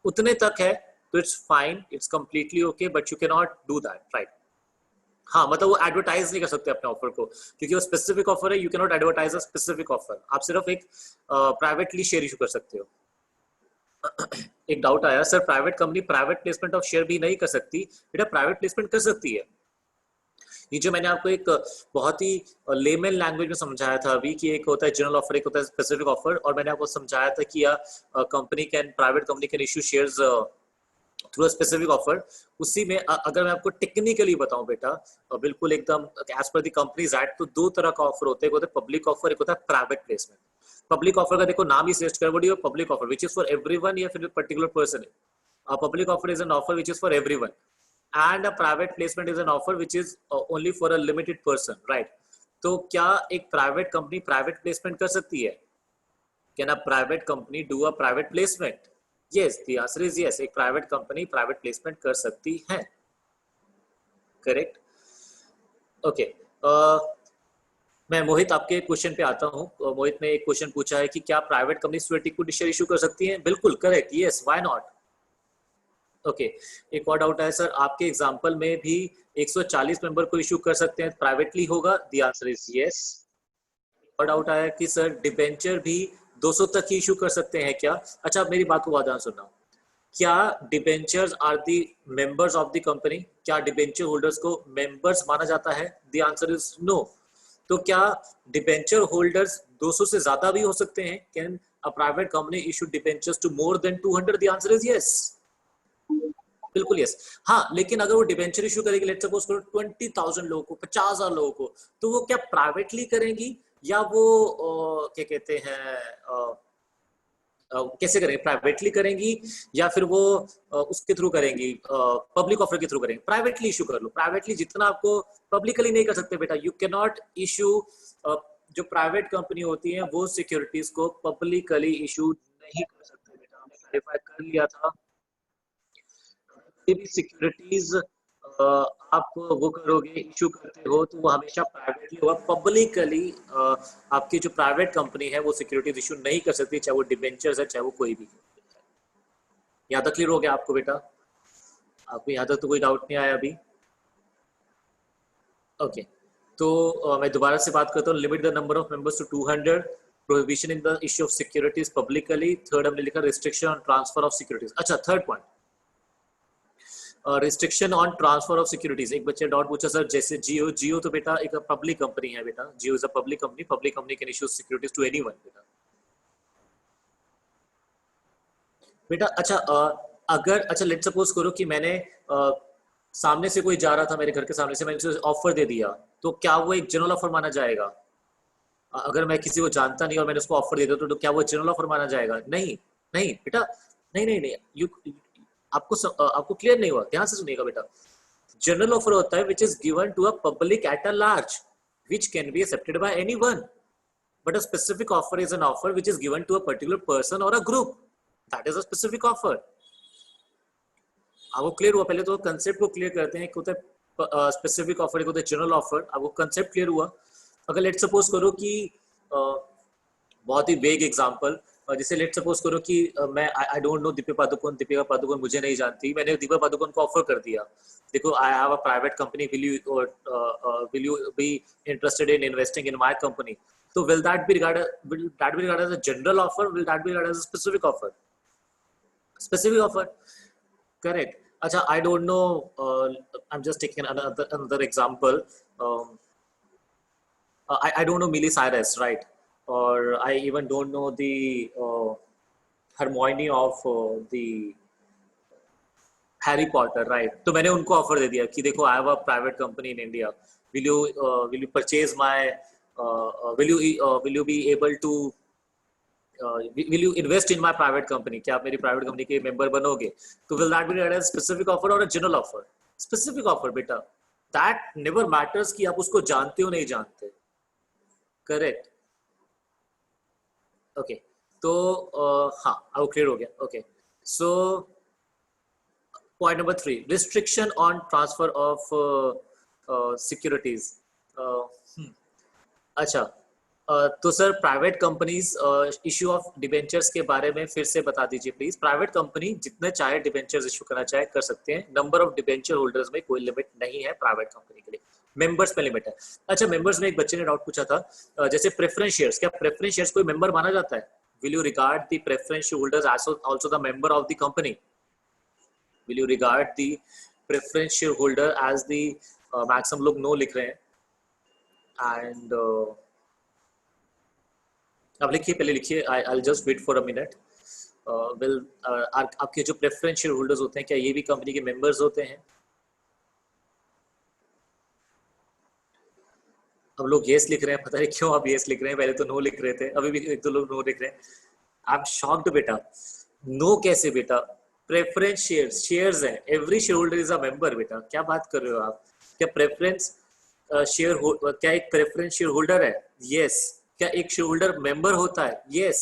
उतने तक है तो it's fine, it's completely okay, but you can not do that, right. हाँ, मतलब वो एडवर्टाइज नहीं कर सकते अपने ऑफर को, क्योंकि वो स्पेसिफिक ऑफर है, you can not advertise a specific offer, आप सिर्फ एक प्राइवेटली शेयर इशू कर सकते हो। एक डाउट आया, sir private company private placement of share भी नहीं कर सकती? बेटा, प्राइवेट प्लेसमेंट कर सकती है। ये जो मैंने आपको एक बहुत ही लेमन लैंग्वेज में समझाया था अभी, कि एक होता है जनरल ऑफर, एक होता है स्पेसिफिक ऑफर, और मैंने आपको समझाया था कि company can, private company can issue shares through a specific offer. उसी में अगर मैं आपको टेक्निकली बताऊं बेटा, बिल्कुल एकदम as per the companies act, तो दो तरह का ऑफर होता है, एक होता है पब्लिक ऑफर, एक होता है प्राइवेट प्लेसमेंट। पब्लिक ऑफर का देखो नाम ही सजेस्ट कर, what is public offer, which is for everyone, या फिर particular person. Public offer is an offer which is for everyone, and a private placement is an offer which is only for a limited person, right. तो क्या एक private company private placement कर सकती है? Can a private company do a private placement? Yes, the answer is yes, एक private company private placement कर सकती है, करेक्ट। ओके, मैं मोहित आपके क्वेश्चन पे आता हूँ। मोहित ने एक क्वेश्चन पूछा है कि क्या private company sweat equity share issue कर सकती है? बिल्कुल correct, yes, why not. Okay, एक और डाउट है सर, आपके एग्जांपल में भी 140 मेंबर को इशू कर सकते हैं, प्राइवेटली होगा? The answer is yes. और डाउट आया कि सर डिबेंचर भी 200 तक ही इशू कर सकते हैं क्या? अच्छा, मेरी बात को ध्यान सुनना, क्या debentures are the members of the company? क्या डिबेंचर होल्डर्स को मेंबर्स माना जाता है? The answer is no. तो क्या डिबेंचर होल्डर्स 200 से ज्यादा भी हो सकते हैं? Can a private company issue debentures to more than 200? The answer is yes, बिल्कुल यस। हाँ, लेकिन अगर वो डिबेंचर इशू करेगी, लेट्स सपोज करो 20,000 लोगों को, 50,000 लोगों को, तो वो क्या प्राइवेटली करेंगी या वो क्या कहते हैं कैसे करेंगे? प्राइवेटली करेंगी या फिर वो उसके थ्रू करेंगी, पब्लिक ऑफर के थ्रू करेंगे? प्राइवेटली इशू कर लो। प्राइवेटली जितना आपको पब्लिकली नहीं कर सकते बेटा, यू कैन नॉट इशू। जो प्राइवेट कंपनी होती है वो सिक्योरिटीज को पब्लिकली इशू नहीं कर सकते बेटा, हमने क्लैरिफाई कर लिया था। भी सिक्योरिटीज आप वो करोगे, इशू करते हो, तो वो हमेशा प्राइवेटली होगा। पब्लिकली आपकी जो प्राइवेट कंपनी है वो सिक्योरिटीज इशू नहीं कर सकती, चाहे वो डिबेंचर्स है चाहे वो कोई भी। यहाँ तक क्लियर हो गया आपको बेटा? आपको यहाँ तक तो कोई डाउट नहीं आया अभी? ओके, तो मैं दोबारा से बात करता हूँ। Limit the number of members to 200, prohibition in the issue of securities publicly. Third हमने लिखा restriction on transfer of securities. अच्छा, third point restriction on transfer of securities. एक बच्चे डाउट पूछा सर, जैसे जियो तो बेटा एक पब्लिक कंपनी है बेटा, Jio is a public company can issue securities to anyone बेटा। अच्छा अगर अच्छा लेट सपोज करो कि मैंने सामने से कोई जा रहा था, मेरे घर के सामने से, मैंने उसे ऑफर दे दिया, तो क्या वो एक जनरल ऑफर माना जाएगा? अगर मैं किसी को जानता नहीं और मैंने उसको ऑफर दे दिया तो क्या वो जनरल ऑफर माना जाएगा? नहीं नहीं बेटा, नहीं नहीं नहीं, यू आपको क्लियर नहीं हुआ, ध्यान से सुनिएगा बेटा। जनरल ऑफर होता है which is given to a public at a large which can be accepted by anyone, but a specific offer is an offer which is given to a particular person और a group, that is a specific offer. आपको clear हुआ? पहले तो concept को clear करते हैं, एक होता है स्पेसिफिक ऑफर, एक होता है जनरल ऑफर। आपको कंसेप्ट क्लियर हुआ? अगर लेट सपोज करो कि बहुत ही वेग एग्जांपल, जैसे लेट सपोज करो कि मैं आई डोंट नो दीपिका पादुकोण मुझे नहीं जानती, मैंने दीपिका पादुकोण को ऑफर कर दिया, देखो I have a private company, will you be interested in investing in my company? तो will that be regarded as a general offer? Will that be regarded as a specific offer? Specific offer, correct. Acha, I don't know, I'm just taking another example. I don't know Miley Cyrus, right? Or I even don't know the Hermione of the Harry Potter, right? तो मैंने उनको offer दे दिया कि देखो I have a private company in India. Will you purchase my will you be able to will you invest in my private company? क्या आप मेरी private company के मेंबर बनोगे? तो will that be read as specific offer or a general offer? Specific offer बेटा. That never matters कि आप उसको जानते हो नहीं जानते. Correct. Okay. तो हाँ, अब क्लियर हो गया. Okay. So point number 3, restriction on transfer of securities. अच्छा, तो sir private companies issue of debentures के बारे में फिर से बता दीजिए प्लीज। प्राइवेट कंपनी जितने चाहे डिबेंचर्स इशू करना चाहे कर सकते हैं, नंबर ऑफ डिबेंचर होल्डर्स में कोई लिमिट नहीं है प्राइवेट कंपनी के लिए, मेंबर्स पे लिमिट है। अच्छा, मेंबर्स में एक बच्चे ने डाउट पूछा था, जैसे प्रेफरेंस शेयर्स, क्या प्रेफरेंस शेयर्स कोई मेंबर माना जाता है? Will you regard the preference share holders also the member of the company? Will you regard the preference share holder as the max, हम लोग नो लिख रहे हैं एंड अब लिखिए, पहले लिखिए, I just wait for a minute. Will आपके जो प्रेफरेंस शेयर होल्डर्स होते हैं क्या ये भी कंपनी के मेंबर्स होते हैं? अब लोग येस लिख रहे हैं, पता नहीं क्यों आप येस लिख रहे हैं, पहले तो नो लिख रहे थे, अभी भी एक दो लोग नो लिख रहे हैं। आई एम शॉक्ड बेटा, नो कैसे बेटा? प्रेफरेंस शेयर्स हैं, every share holder is a member बेटा, क्या बात कर रहे हो आप? क्या प्रेफरेंस क्या एक प्रेफरेंस शेयर होल्डर है? यस। क्या एक शेयर होल्डर मेंबर होता है? यस।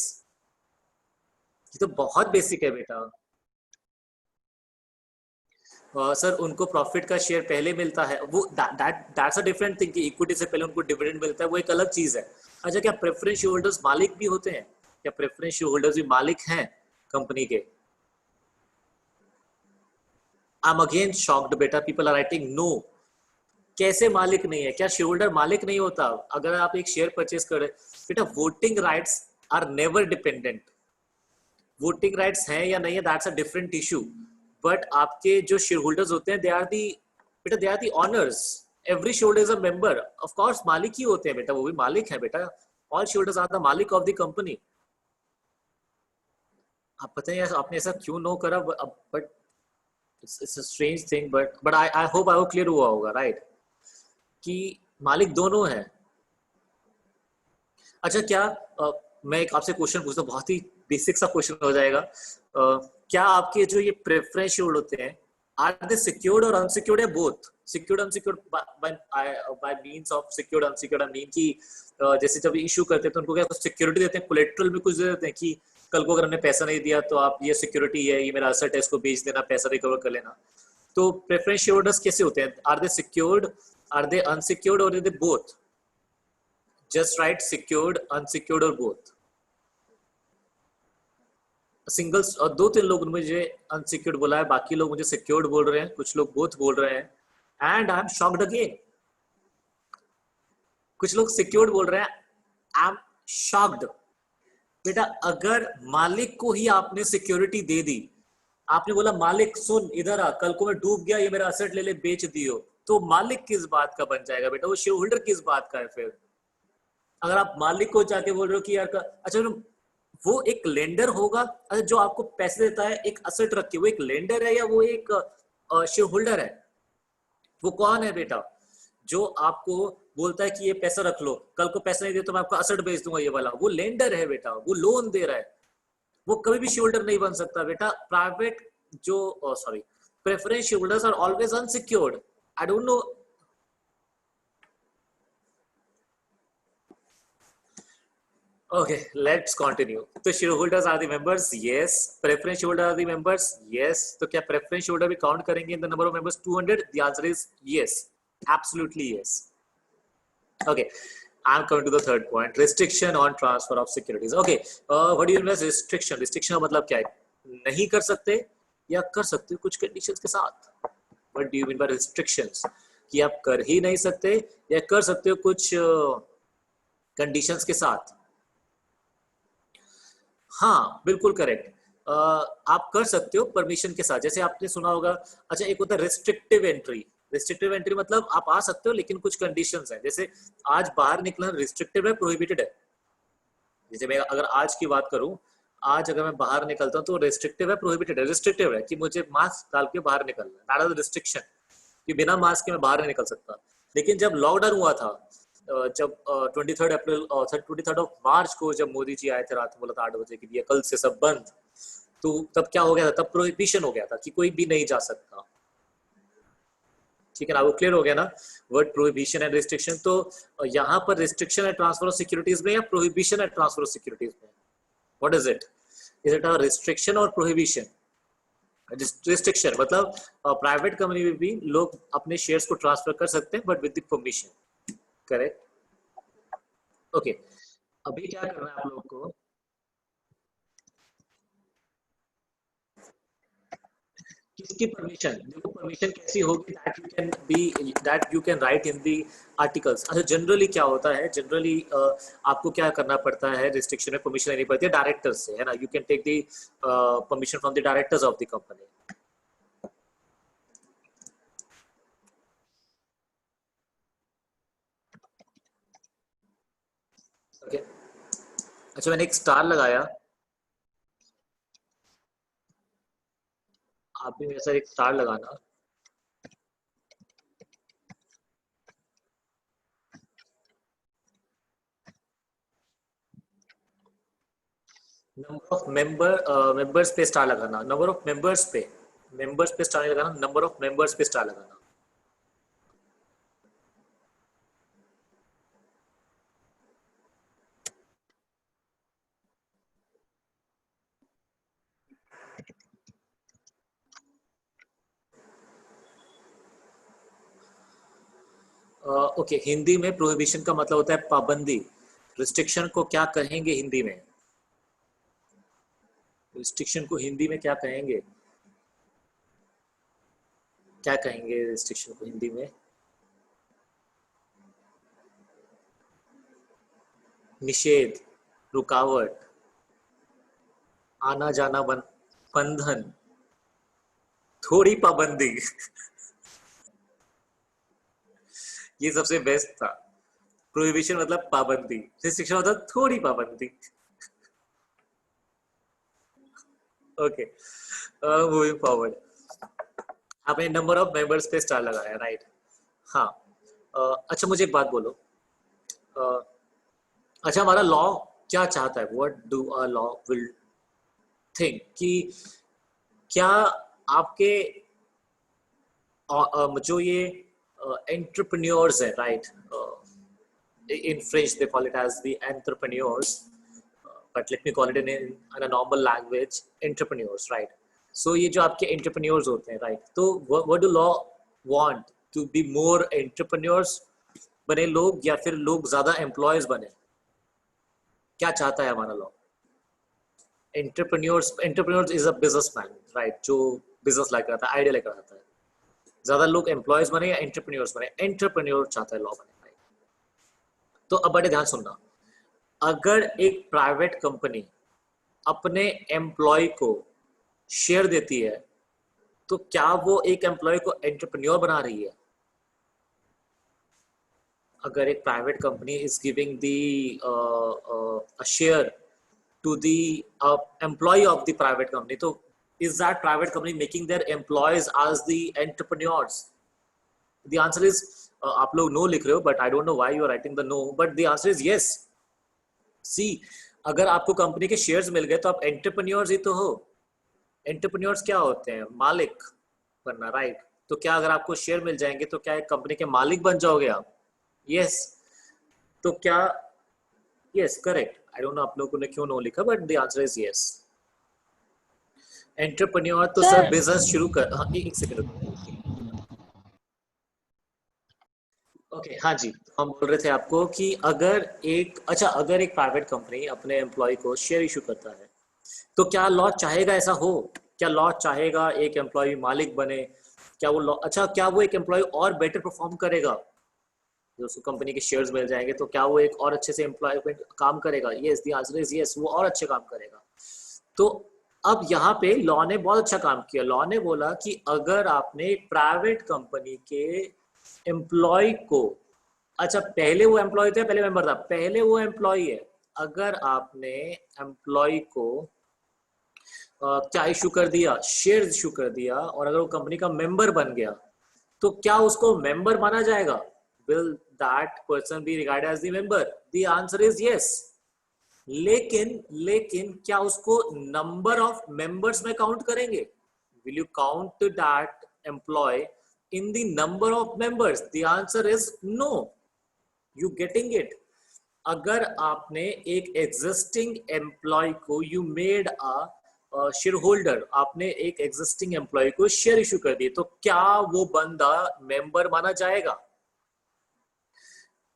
ये तो बहुत बेसिक है बेटा। सर उनको प्रॉफिट का शेयर पहले मिलता है, वो दैट्स अ डिफरेंट थिंग कि इक्विटी से पहले उनको डिविडेंड मिलता है, वो एक अलग चीज है। अच्छा, क्या प्रेफरेंस शेयर होल्डर्स मालिक भी होते हैं? क्या प्रेफरेंस शेयर होल्डर्स भी मालिक हैं कंपनी के? आई एम अगेन शॉक्ड बेटा, पीपल आर राइटिंग नो। कैसे मालिक नहीं है? क्या शेयर होल्डर मालिक नहीं होता? अगर आप एक शेयर परचेज कर रहे बेटा, voting rights are never dependent. Voting rights हैं या नहीं है that's a different issue, but आपके जो शेयर होल्डर्स होते हैं दे आर दी बेटा, they are the owners every share is a member, of course मालिक ही होते हैं बेटा, वो भी मालिक है बेटा, ऑल शेयरहोल्डर्स आर द मालिक ऑफ द कंपनी। आप पता नहीं आपने ऐसा क्यों नो करा, but it's a strange thing, but I hope I वो क्लियर हुआ होगा, राइट, कि मालिक दोनों हैं। अच्छा क्या मैं एक आपसे क्वेश्चन पूछता हूँ, बहुत ही बेसिक सा क्वेश्चन हो जाएगा, क्या आपके जो ये प्रेफरेंस शेयर होते हैं, आर दे सिक्योर्ड और अनसिक्योर्ड है, both secured unsecured, by means of secured unsecured I mean कि जैसे जब इशू करते हैं तो उनको क्या कुछ सिक्योरिटी देते हैं, कोलेट्रल में कुछ दे देते हैं कि कल को अगर हमने पैसा नहीं दिया तो आप ये सिक्योरिटी है, ये मेरा असेट है, इसको बेच देना, पैसा रिकवर कर लेना। तो प्रेफरेंस शेयर होल्डर्स कैसे होते हैं, are they secured, are they unsecured और they both? Just right secured, unsecured और बोथ। सिंगल्स और दो तीन लोग मुझे अनसिक्योर्ड बोला है, बाकी लोग मुझे सिक्योर्ड बोल रहे हैं, कुछ लोग बोथ बोल रहे हैं, and I am shocked again. कुछ लोग सिक्योर्ड बोल रहे हैं, आई एम शॉक्ड। बेटा अगर मालिक को ही आपने सिक्योरिटी दे दी, आपने बोला मालिक सुन इधर आ, कल को मैं डूब गया, ये मेरा असेट ले ले बेच दियो, तो मालिक किस बात का बन जाएगा बेटा, वो शेयर होल्डर किस बात का है फिर? अगर आप मालिक को जाके बोल रहे हो कि यार अच्छा वो एक लेंडर होगा, अच्छा जो आपको पैसे देता है एक असेट रख के, वो एक लेंडर है या वो एक शेयर होल्डर है? वो कौन है बेटा जो आपको बोलता है कि ये पैसा रख लो, कल को पैसा नहीं दे तो मैं आपको असेट बेच दूंगा ये वाला? वो लेंडर है बेटा, वो लोन दे रहा है, वो कभी भी शेयर होल्डर नहीं बन सकता बेटा। प्राइवेट जो sorry preference share holders are always unsecured. I don't know. Okay, let's continue. तो shareholders are the members, yes. Preference shareholders are the members, yes. तो क्या preference shareholder भी count करेंगे in the number of members 200? The answer is yes, absolutely yes. Okay, I'm coming to the third point. Restriction on transfer of securities. Okay, what do you mean by restriction? Restriction का मतलब क्या है? नहीं कर सकते या कर सकते कुछ conditions के साथ? What do you mean by restrictions? कि आप कर ही नहीं सकते या कर सकते हो कुछ conditions के साथ? हाँ बिल्कुल करेक्ट। आप कर सकते हो परमिशन के साथ, जैसे आपने सुना होगा। अच्छा एक होता है रिस्ट्रिक्टिव एंट्री। रिस्ट्रिक्टिव एंट्री मतलब आप आ सकते हो लेकिन कुछ कंडीशंस हैं, जैसे आज बाहर निकलना रिस्ट्रिक्टिव है, प्रोहिबिटेड है। जैसे मैं अगर आज की बात करूं, आज अगर मैं बाहर निकलता हूं तो रिस्ट्रिक्टिव है, प्रोहिबिटेड है? रिस्ट्रिक्टिव है कि मुझे मास्क डाल के बाहर निकलना है, दैट इज रिस्ट्रिक्शन, कि बिना मास्क के मैं बाहर नहीं निकल सकता। लेकिन जब लॉकडाउन हुआ था, जब 23 ऑफ मार्च को जब मोदी जी आए थे, रात में बोला था 8 बजे कि कल से सब बंद, तो तब क्या हो गया था, तब प्रोहिबिशन हो गया था कि कोई भी नहीं जा सकता। ठीक है ना, वो क्लियर हो गया ना वर्ड प्रोहिबिशन एंड रिस्ट्रिक्शन। तो यहाँ पर रिस्ट्रिक्शन है ट्रांसफर ऑफ सिक्योरिटीज में या प्रोहिबिशन है ट्रांसफर ऑफ सिक्योरिटीज में? What is it? Is it a restriction और प्रोहिबिशन? रिस्ट्रिक्शन मतलब प्राइवेट कंपनी में भी लोग अपने शेयर्स को ट्रांसफर कर सकते हैं but with the permission. Correct. Okay अभी क्या करना है आप लोग को, किसकी परमिशन? देखो परमिशन कैसी होगी, that you can write in the articles. अच्छा जनरली क्या होता है, जनरली आपको क्या करना पड़ता है, रिस्ट्रिक्शन में परमिशन लेनी पड़ती है डायरेक्टर्स से, है ना। You can take the permission from the directors of the company. Okay अच्छा मैंने एक स्टार लगाया, आप भी मेरे साथ एक स्टार लगाना। नंबर ऑफ मेंबर्स पे स्टार लगाना, नंबर ऑफ मेंबर्स पे स्टार नहीं लगाना, नंबर ऑफ मेंबर्स पे स्टार लगाना। ओके हिंदी में प्रोहिबिशन का मतलब होता है पाबंदी। रिस्ट्रिक्शन को क्या कहेंगे हिंदी में? रिस्ट्रिक्शन को हिंदी में क्या कहेंगे? क्या कहेंगे रिस्ट्रिक्शन को हिंदी में? निषेध, रुकावट, आना जाना बंधन, थोड़ी पाबंदी। ये सबसे बेस्ट था। प्रोहिबिशन मतलब पाबंदी, रिस्ट्रिक्शन मतलब थोड़ी पाबंदी। ओके, मूविंग फॉरवर्ड, आपने नंबर ऑफ मेंबर्स पे स्टार लगाया, राइट? हाँ। अच्छा मुझे एक बात बोलो, अ, अच्छा हमारा लॉ क्या चाहता है, what do a law will think, कि क्या आपके जो ये एंटरप्रेन्योर्स है, right, in French they call it as the entrepreneurs, but let me call it in a normal language, entrepreneurs, right? So ये जो आपके entrepreneurs होते हैं, right, तो what do law want, to be more entrepreneurs बने लोग या फिर लोग ज्यादा employees बने? क्या चाहता है हमारा law? Entrepreneurs is a businessman, right, जो बिजनेस लेकर आता है, आइडिया लेकर आता है। ज्यादा लोग एम्प्लॉयज बने या एंटरप्रेन्योर्स बने? एंटरप्रेन्योर चाहता है लॉ बने, राइट? तो अब बड़े ध्यान सुनना, अगर एक प्राइवेट कंपनी अपने एम्प्लॉय को शेयर देती है, तो क्या वो एक एम्प्लॉय को एंटरप्रेन्योर बना रही है? अगर एक private company is giving the share to the employee of the private company, so is that private company making their employees as the entrepreneurs? The answer is आप लोग no लिख रहे हो, but I don't know why you are writing the no, but the answer is yes. See, अगर आपको company के shares मिल गए तो आप एंटरप्रेन्योर्स ही तो हो। एंटरप्रेन्योर्स क्या होते हैं? मालिक बनना, राइट? तो क्या अगर आपको शेयर मिल जाएंगे तो क्या एक कंपनी के मालिक बन जाओगे आप? यस। तो क्या, yes correct, I don't no आप लोगों ने क्यों नो लिखा, but the answer is yes. Entrepreneur तो सर सर बिजनेस शुरू कर, हाँ एक सेकंड। ओके हाँ जी, तो हम बोल रहे थे आपको कि अगर एक, अच्छा अगर एक प्राइवेट कंपनी अपने एम्प्लॉय को शेयर इशू करता है, तो क्या लॉ चाहेगा ऐसा हो? क्या लॉ चाहेगा एक एम्प्लॉय मालिक बने? क्या वो लॉ, अच्छा क्या वो एक एम्प्लॉय और बेटर परफॉर्म करेगा जो उसको कंपनी के शेयर्स मिल जाएंगे, तो क्या वो एक और अच्छे से एम्प्लॉयमेंट काम करेगा? Yes, the answer is yes, वो और अच्छे काम करेगा। तो अब यहाँ पे लॉ ने बहुत अच्छा काम किया। लॉ ने बोला कि अगर आपने प्राइवेट कंपनी के एम्प्लॉय को, अच्छा पहले वो एम्प्लॉय थे, पहले मेंबर था, पहले वो एम्प्लॉय है, अगर आपने एम्प्लॉय को क्या इशू कर दिया, शेयर इशू कर दिया, और अगर वो कंपनी का मेंबर बन गया, तो क्या उसको मेंबर माना जाएगा? Will that person be regarded as the member? The answer is yes. लेकिन क्या उसको नंबर ऑफ मेंबर्स में काउंट करेंगे? Will you count that employee in the number of members? The answer is no. You getting it? अगर आपने एक existing employee को, you made a share holder, आपने एक एग्जिस्टिंग एम्प्लॉय को शेयर इशू कर दिए, तो क्या वो बंदा मेंबर माना जाएगा?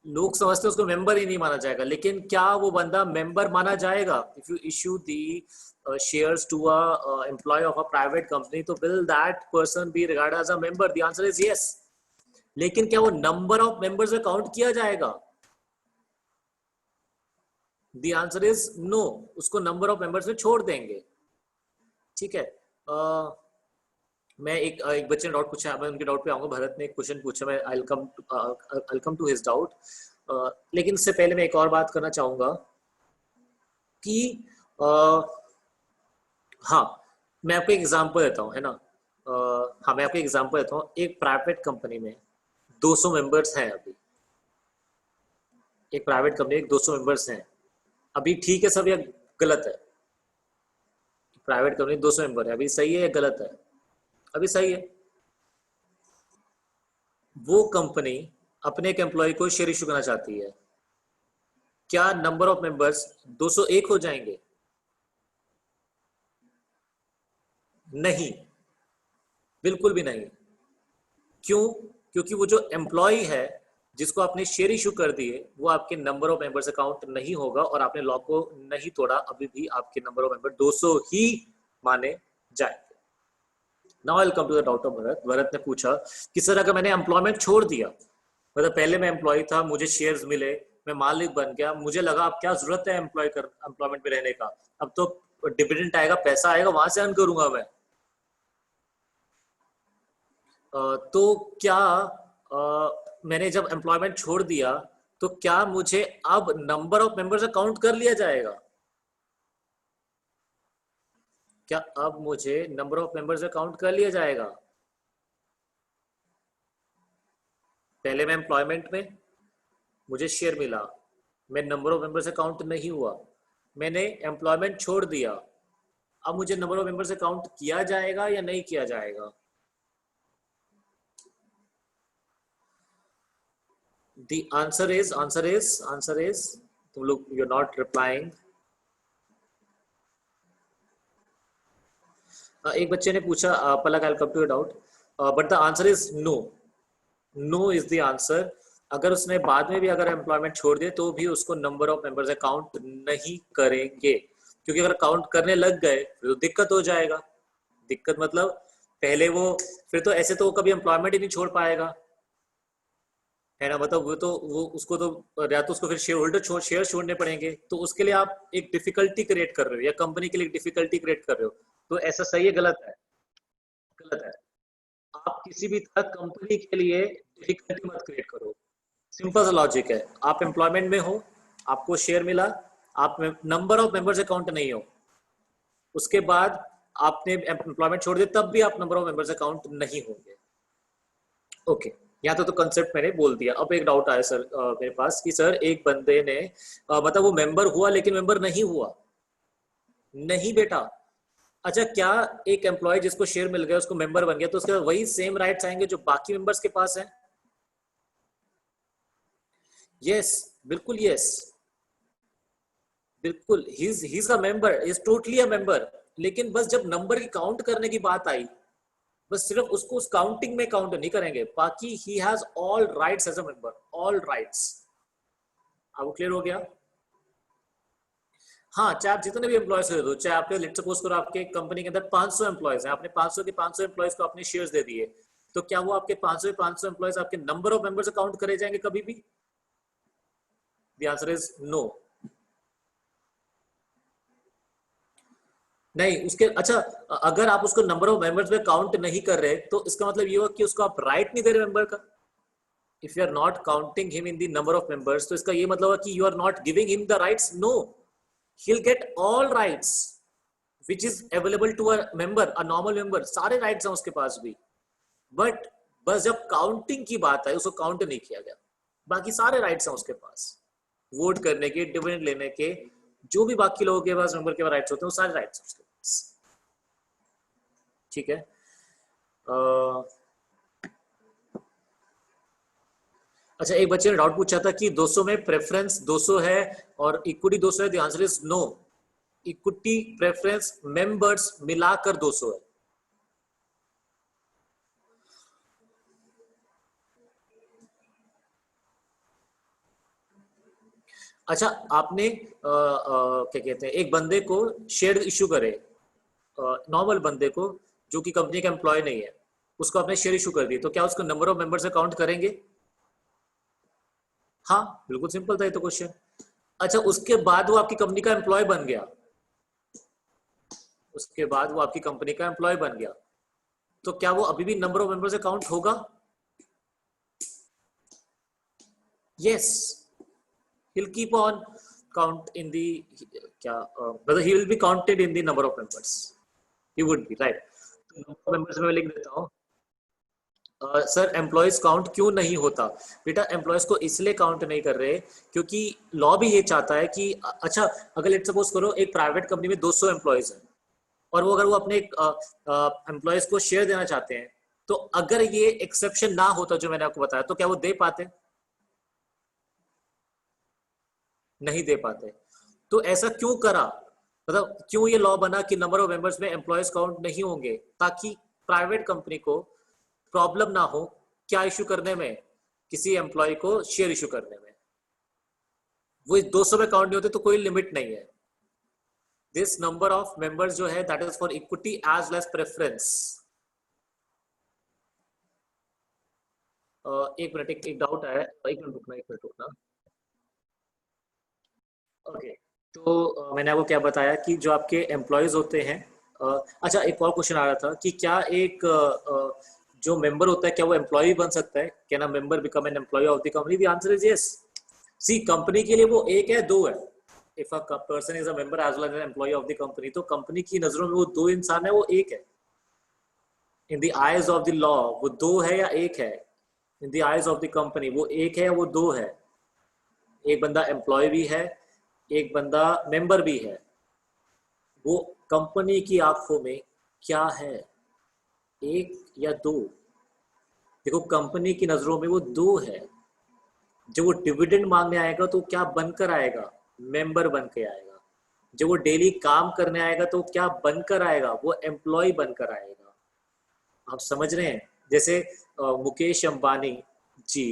लोग समझते हैं उसको मेंबर ही नहीं माना जाएगा, लेकिन क्या वो बंदा मेंबर माना जाएगा? If you issue the shares to a employee of a private company, तो will that person be regarded as a member? The answer is yes. लेकिन क्या वो नंबर ऑफ मेंबर्स में काउंट किया जाएगा? द आंसर इज नो, उसको number of members में छोड़ देंगे। ठीक है। मैं एक बच्चे ने डाउट पूछा, मैं उनके डाउट पे आऊंगा। भरत ने एक क्वेश्चन पूछा, मैं I will come to his doubt, लेकिन इससे पहले मैं एक और बात करना चाहूंगा कि हाँ, मैं आपको एक एग्जांपल देता हूँ, है ना? हाँ मैं आपको एक एग्जांपल देता हूँ। एक प्राइवेट कंपनी में 200 मेंबर्स हैं अभी, एक प्राइवेट कंपनी में 200 मेंबर्स हैं अभी, ठीक है सब, या गलत है? प्राइवेट कंपनी 200 मेंबर है अभी, सही है या गलत है? अभी सही है। वो कंपनी अपने एक एम्प्लॉय को शेयर इशू करना चाहती है, क्या नंबर ऑफ मेंबर्स 201 हो जाएंगे? नहीं, बिल्कुल भी नहीं। क्यों? क्योंकि वो जो एम्प्लॉय है जिसको आपने शेयर इशू कर दिए, वो आपके नंबर ऑफ मेंबर से काउंट नहीं होगा, और आपने लॉ को नहीं तोड़ा, अभी भी आपके नंबर ऑफ मेंबर 200 ही माने जाएंगे। Now I will come to the doubt of Bharat. Bharat ने पूछा कि सर अगर मैंने एम्प्लॉयमेंट छोड़ दिया, मतलब पहले मैं एम्प्लॉय था, मुझे शेयर्स मिले, मैं मालिक बन गया, मुझे लगा अब क्या जरूरत है एम्प्लॉयमेंट में रहने का, अब तो डिविडेंड आएगा, पैसा आएगा, वहां से अर्न करूंगा मैं, तो क्या मैंने जब एम्प्लॉयमेंट छोड़ दिया तो क्या मुझे अब नंबर ऑफ मेंबर्स काउंट कर लिया जाएगा? क्या अब मुझे नंबर ऑफ मेंबर्स काउंट कर लिया जाएगा? पहले मैं एम्प्लॉयमेंट में, मुझे शेयर मिला, मैं नंबर ऑफ मेंबर्स काउंट नहीं हुआ, मैंने एम्प्लॉयमेंट छोड़ दिया, अब मुझे नंबर ऑफ मेंबर्स काउंट किया जाएगा या नहीं किया जाएगा? The answer is तुम लोग you're not replying. एक बच्चे ने पूछा पलक I'll come to your doubt, but the answer is no. No is the answer. अगर उसने बाद में भी अगर एम्प्लॉयमेंट छोड़ दिए तो भी उसको नंबर ऑफ मेंबर्स काउंट नहीं करेंगे, क्योंकि अगर काउंट करने लग गए तो दिक्कत हो जाएगा। दिक्कत मतलब पहले वो फिर तो ऐसे तो वो कभी एम्प्लॉयमेंट ही नहीं छोड़ पाएगा, है ना। मतलब वो उसको तो या तो उसको फिर शेयर होल्डर शेयर छोड़ने पड़ेंगे, तो उसके लिए आप एक डिफिकल्टी क्रिएट कर रहे हो या कंपनी के लिए डिफिकल्टी क्रिएट कर रहे हो। तो ऐसा सही है गलत है? गलत है। आप किसी भी तरह कंपनी के लिए डिफिकल्टी मत क्रिएट करो। सिंपल सा लॉजिक है, आप एम्प्लॉयमेंट में हो, आपको शेयर मिला, आप नंबर ऑफ मेंबर्स अकाउंट नहीं हो, उसके बाद आपने एम्प्लॉयमेंट छोड़ दिया तब भी आप नंबर ऑफ मेंबर्स अकाउंट नहीं होंगे। ओके, यहाँ तो कंसेप्ट मैंने बोल दिया। अब एक डाउट आया सर मेरे पास कि सर एक बंदे ने मतलब वो मेंबर हुआ लेकिन मेंबर नहीं हुआ। नहीं बेटा, अच्छा क्या एक एम्प्लॉय जिसको शेयर मिल गया उसको मेंबर बन गया तो उसके बाद वही सेम राइट्स आएंगे जो बाकी मेंबर्स के पास हैं? यस, बिल्कुल यस, बिल्कुल ही is a member, is totally a member. लेकिन बस जब नंबर की काउंट करने की बात आई, बस सिर्फ उसको उस काउंटिंग में काउंट नहीं करेंगे, बाकी he has all rights as a member, all rights. अब क्लियर हो गया? हाँ, चाहे आप जितने भी एम्प्लॉयज दे दो, चाहे आपके लेट्स सपोज करो आपके कंपनी के अंदर 500 एम्प्लॉयज हैं, आपने 500 के 500 एम्प्लॉयज को अपने शेयर्स दे दिए, तो क्या वो आपके 500 के 500 एम्प्लॉयज आपके नंबर ऑफ मेंबर्स काउंट करे जाएंगे कभी भी? The answer is no. नहीं उसके, अच्छा अगर आप उसको नंबर ऑफ मेंबर्स में काउंट नहीं कर रहे तो इसका मतलब ये हुआ कि उसको आप राइट नहीं दे रहे मेंबर का। If you are not counting him in the number of members तो इसका ये मतलब है कि you are not giving him the rights. No, he'll get all rights which is available to a member, a normal member, सारे rights हैं उसके पास भी, बट बस जब काउंटिंग की बात आई उसको काउंट नहीं किया गया, बाकी सारे राइट्स हैं उसके पास, वोट करने के, डिविडेंड लेने के, जो भी बाकी लोगों के पास मेंबर के पास राइट्स होते हैं वो सारे राइट्स हैं उसके पास। ठीक है। अच्छा एक बच्चे ने डाउट पूछा था कि 200 में प्रेफरेंस 200 है और इक्विटी 200 है। The answer is no, equity preference members मिलाकर 200 है। अच्छा आपने क्या कहते हैं एक बंदे को शेयर इशू करे, नॉर्मल बंदे को जो कि कंपनी का एम्प्लॉय नहीं है, उसको आपने शेयर इशू कर दिए, तो क्या उसको नंबर ऑफ मेंबर्स से काउंट करेंगे? हाँ बिल्कुल सिंपल था ये तो क्वेश्चन। अच्छा उसके बाद वो आपकी कंपनी का एम्प्लॉय बन गया, उसके बाद वो आपकी कंपनी का एम्प्लॉय बन गया, तो क्या वो अभी भी नंबर ऑफ मेंबर्स से काउंट होगा? Yes, he'll keep on count in the whether he will be counted in the number of members, he would be right। तो number of members में लिख देता हूँ। सर एम्प्लॉयज काउंट क्यों नहीं होता? बेटा एम्प्लॉयज को इसलिए काउंट नहीं कर रहे क्योंकि लॉ भी ये चाहता है कि अच्छा अगर लेट्स सपोज करो एक प्राइवेट कंपनी में 200 एम्प्लॉयज हैं और वो अगर वो अपने एम्प्लॉयज को शेयर देना चाहते हैं, तो अगर ये एक्सेप्शन ना होता जो मैंने आपको बताया तो क्या वो दे पाते? नहीं दे पाते। तो ऐसा क्यों करा, मतलब क्यों ये लॉ बना कि नंबर ऑफ मेंबर्स में एम्प्लॉयज काउंट नहीं होंगे, ताकि प्राइवेट कंपनी को प्रॉब्लम ना हो क्या इशू करने में, किसी एम्प्लॉय को शेयर इशू करने में। वो 200 में काउंट नहीं होते तो कोई लिमिट नहीं है। दिस नंबर ऑफ मेंबर्स जो है that is for equity as less preference. एक मिनट, एक डाउट आया, एक मिनट रुकना। ओके तो मैंने आपको क्या बताया कि जो आपके एम्प्लॉयज होते हैं, अच्छा एक और क्वेश्चन आ रहा था कि क्या एक जो मेंबर होता है क्या वो एम्प्लॉय बन सकता है? Can a member become an employee of the company? The answer is yes. See company के लिए वो एक है, दो है। If a person is a member as well as an employee of the company, तो कंपनी की नजरों में वो दो इंसान है, वो एक है। In the eyes of the law वो दो है या एक है? In the eyes of the company वो एक है या वो दो है? एक बंदा एम्प्लॉय भी है, एक बंदा मेंबर भी है। वो कंपनी की आंखों में क्या है, एक या दो? देखो कंपनी की नजरों में वो दो है। जब वो डिविडेंड मांगने आएगा तो क्या बनकर आएगा? मेंबर बन के आएगा। जब वो डेली काम करने आएगा तो क्या बनकर आएगा? वो एम्प्लॉय बनकर आएगा। आप समझ रहे हैं? जैसे Mukesh Ambani ji,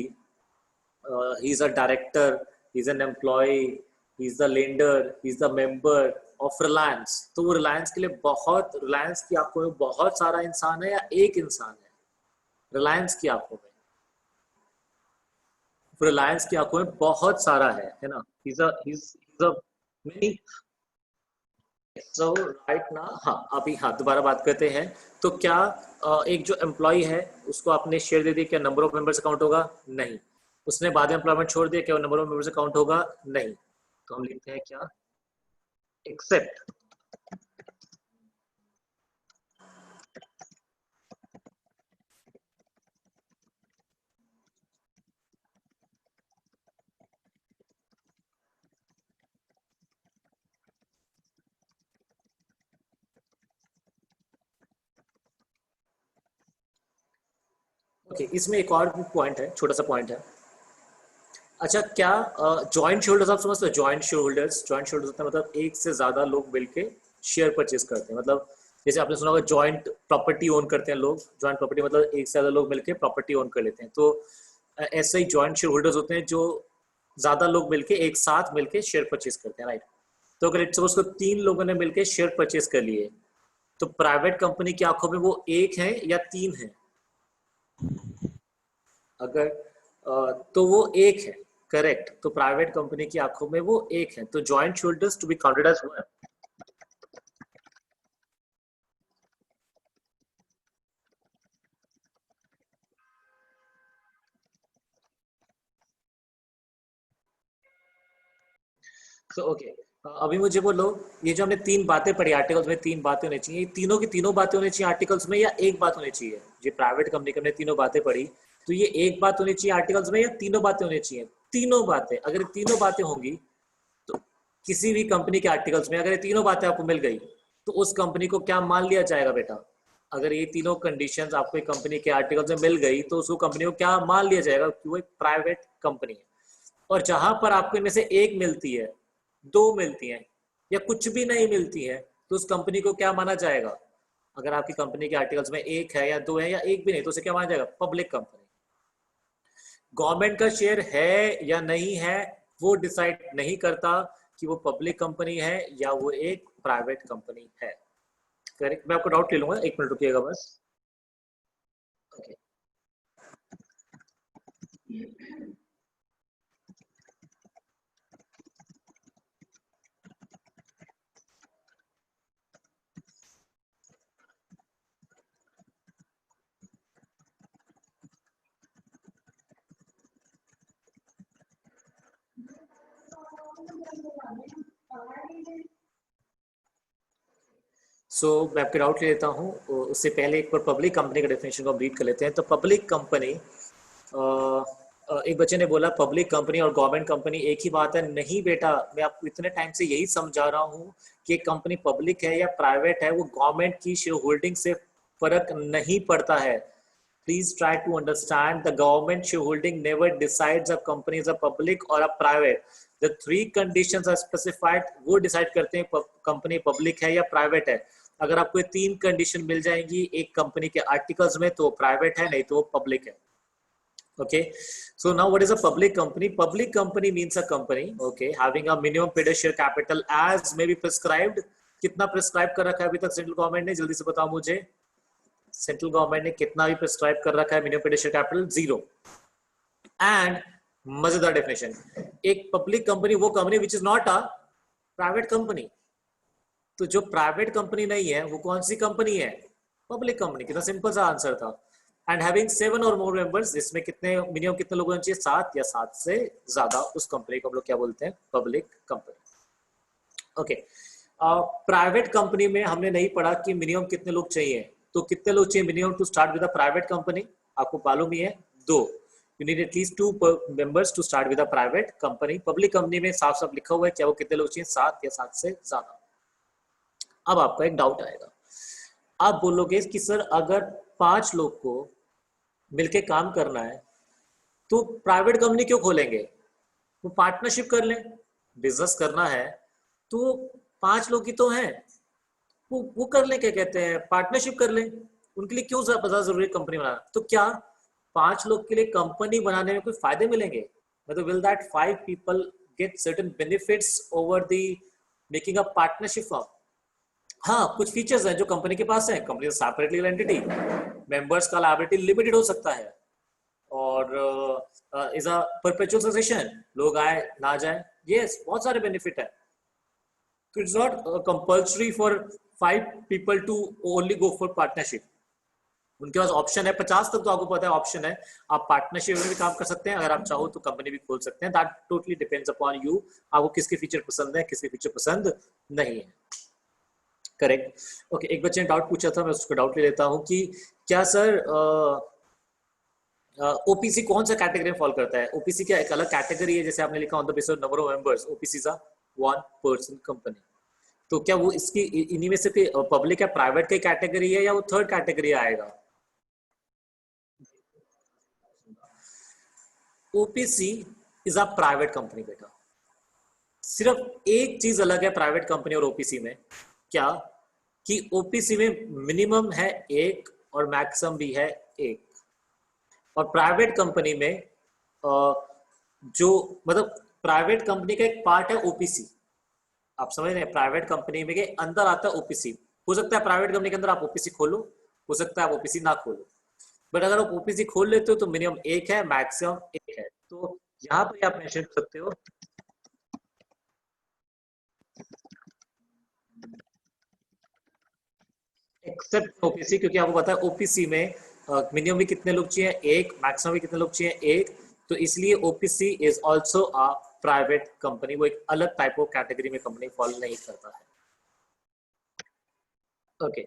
he is a director, he is an employee, he is the lender, he is the member of Reliance. तो वो रिलायंस के लिए बहुत, रिलायंस की आंखों में बहुत सारा इंसान है या एक इंसान है? रिलायंस की आंखों में, रिलायंस की आंखों में बहुत सारा है ना? he's a many। so right now, हाँ अभी, हाँ दोबारा बात करते हैं। तो क्या एक जो एम्प्लॉय है उसको आपने शेयर दे दिया, क्या नंबर ऑफ मेंबर्स काउंट होगा? नहीं। उसने बाद में एम्प्लॉयमेंट छोड़ दिया, क्या नंबर ऑफ मेंबर्स काउंट होगा? नहीं। तो हम लिखते हैं क्या? एक्सेप्ट। ओके, इसमें एक और पॉइंट है, छोटा सा पॉइंट है। अच्छा, क्या जॉइंट शेयर होल्डर्स आप समझते हो? Joint share holders, joint share holders होता है मतलब एक से ज्यादा लोग मिलके शेयर परचेज करते हैं। मतलब जैसे आपने सुना होगा जॉइंट प्रॉपर्टी ओन करते हैं लोग। जॉइंट प्रॉपर्टी मतलब एक से ज्यादा लोग मिलके प्रॉपर्टी ओन कर लेते हैं। तो ऐसे ही जॉइंट शेयर होल्डर्स होते हैं जो ज्यादा लोग मिलके एक साथ मिलके शेयर परचेज करते हैं, राइट? तो अगर सपोज को तीन लोगों ने मिलके शेयर परचेज कर लिए, तो प्राइवेट कंपनी की आंखों में वो एक है या तीन है? अगर तो वो एक है, करेक्ट। तो प्राइवेट कंपनी की आंखों में वो एक है। तो joint shareholders to be counted as one. तो ओके, अभी मुझे बोलो, ये जो हमने तीन बातें पढ़ी आर्टिकल्स में, तीन बातें होनी चाहिए, तीनों की तीनों बातें होनी चाहिए आर्टिकल्स में या एक बात होनी चाहिए? ये प्राइवेट कंपनी की हमने तीनों बातें पढ़ी, तो ये एक बात होनी चाहिए आर्टिकल्स में या तीनों बातें होनी चाहिए? तीनों बातें। अगर तीनों बातें होंगी तो किसी भी कंपनी के आर्टिकल्स में अगर ये तीनों बातें आपको मिल गई, तो उस कंपनी को क्या मान लिया जाएगा बेटा? अगर ये तीनों कंडीशंस आपको एक कंपनी के आर्टिकल्स में मिल गई, तो उसको कंपनी को क्या मान लिया जाएगा कि वो एक प्राइवेट कंपनी है। और जहां पर आपको इनमें से एक मिलती है, दो मिलती हैं, या कुछ भी नहीं मिलती है, तो उस कंपनी को क्या माना जाएगा? अगर आपकी कंपनी के आर्टिकल्स में एक है या दो है या एक भी नहीं, तो उसे क्या माना जाएगा? Public company. गवर्नमेंट का शेयर है या नहीं है, वो डिसाइड नहीं करता कि वो पब्लिक कंपनी है या वो एक प्राइवेट कंपनी है। करेक्ट। मैं आपको डाउट ले लूंगा, एक मिनट रुकिएगा बस। ओके। मैं आपके डाउट ले लेता हूँ। उससे पहले एक बार पब्लिक कंपनी का डेफिनेशन को रीड कर लेते हैं। तो पब्लिक कंपनी, एक बच्चे ने बोला पब्लिक कंपनी और गवर्नमेंट कंपनी एक ही बात है। नहीं बेटा, मैं आपको इतने टाइम से यही समझा रहा हूँ कि कंपनी पब्लिक है या प्राइवेट है, वो गवर्नमेंट की शेयर होल्डिंग से फर्क नहीं पड़ता है। Please try to understand the government shareholding never decides a company is a public or a private. The three conditions are specified, वो decide करते हैं कंपनी पब्लिक है या प्राइवेट है। अगर आपको ये तीन कंडीशन मिल जाएंगी एक कंपनी के आर्टिकल्स में, तो प्राइवेट है, नहीं तो वो पब्लिक है। Okay, so now what is a public company? Public company means a company, okay, having a minimum paid share capital as may be prescribed. कितना प्रिस्क्राइब कर रखा है अभी तक सेंट्रल गवर्नमेंट ने? जल्दी से बताओ मुझे, सेंट्रल गवर्नमेंट ने कितना भी प्रिस्क्राइब कर रखा है minimum paid share capital? Zero. And मजेदार डेफिनेशन, एक पब्लिक कंपनी वो company which is not a private company. तो जो प्राइवेट कंपनी नहीं है वो कौन सी कंपनी है? Public company. कितना सिंपल सा आंसर था। एंड हैविंग 7 और मोर मेंबर्स, जिसमें कितने मिनिमम कितने लोग होने चाहिए, 7 या 7 से ज्यादा, उस कंपनी को हम लोग क्या बोलते हैं, public company. Okay, private company में हमने नहीं पढ़ा कि मिनिमम कितने लोग चाहिए, तो कितने लोग चाहिए minimum to start with a private company, आपको मालूम ही है 2, you need at least 2 members to start with a private company. Public company में साफ साफ लिखा हुआ है क्या वो कितने लोग चाहिए, 7 या 7 से ज्यादा। अब आपका एक डाउट आएगा, आप बोलोगे कि सर अगर 5 लोग को मिलके काम करना है तो प्राइवेट कंपनी क्यों खोलेंगे, वो पार्टनरशिप कर लें, बिजनेस करना है तो 5 लोग ही तो हैं, वो कर लें, क्या कहते हैं, पार्टनरशिप कर लें, उनके लिए क्यों ज्यादा जरूरी है कंपनी बनाना। तो क्या 5 लोग के लिए कंपनी बनाने में कोई फायदे मिलेंगे, मतलब will that 5 people get certain benefits over the making a partnership form. हाँ, कुछ फीचर्स हैं जो कंपनी के पास है, company separate legal entity, members का लायबिलिटी लिमिटेड हो सकता है, और इज अ परपेचुअल सक्सेशन, लोग आए ना जाए, यस बहुत सारे बेनिफिट है। तो it's not compulsory for 5 people to only go for partnership, उनके पास ऑप्शन है 50 तक, तो आपको पता है ऑप्शन है, आप पार्टनरशिप में भी काम कर सकते हैं, अगर आप चाहो तो कंपनी भी खोल सकते हैं, that totally depends upon you, आपको किसके फीचर पसंद है किसके फीचर पसंद नहीं है। करेक्ट। ओके, एक बच्चे ने डाउट पूछा था, मैं उसको डाउट ले लेता हूँ कि क्या सर ओपीसी कौन सा कैटेगरी में फॉल करता है। ओपीसी क्या एक अलग कैटेगरी है, जैसे आपने लिखा on the basis of number of members, OPC is a 1 person company, तो क्या वो इसकी इन्हीं में से पब्लिक या प्राइवेट की कैटेगरी है या वो थर्ड कैटेगरी आएगा। OPC is a private company बेटा, सिर्फ एक चीज अलग है प्राइवेट कंपनी और ओपीसी में, क्या कि ओपीसी में मिनिमम है 1 और मैक्सिमम भी है 1, और प्राइवेट कंपनी में जो मतलब प्राइवेट कंपनी का एक पार्ट है ओपीसी, आप समझ रहे हैं, प्राइवेट कंपनी में के अंदर आता है ओपीसी, हो सकता है प्राइवेट कंपनी के अंदर आप ओपीसी खोलो, हो सकता है आप ओपीसी ना खोलो, बट अगर आप ओपीसी खोल लेते हो तो मिनिमम 1 है, मैक्सिमम 1 है, तो यहाँ पे आप मेंशन कर सकते हो एक्सेप्ट ओपीसी, क्योंकि आपको पता है ओपीसी में मिनिमम भी कितने लोग चाहिए 1, मैक्सिमम भी कितने लोग चाहिए 1, तो इसलिए OPC is also a private company, वो एक अलग टाइप ऑफ कैटेगरी में कंपनी फॉलो नहीं करता है। ओके,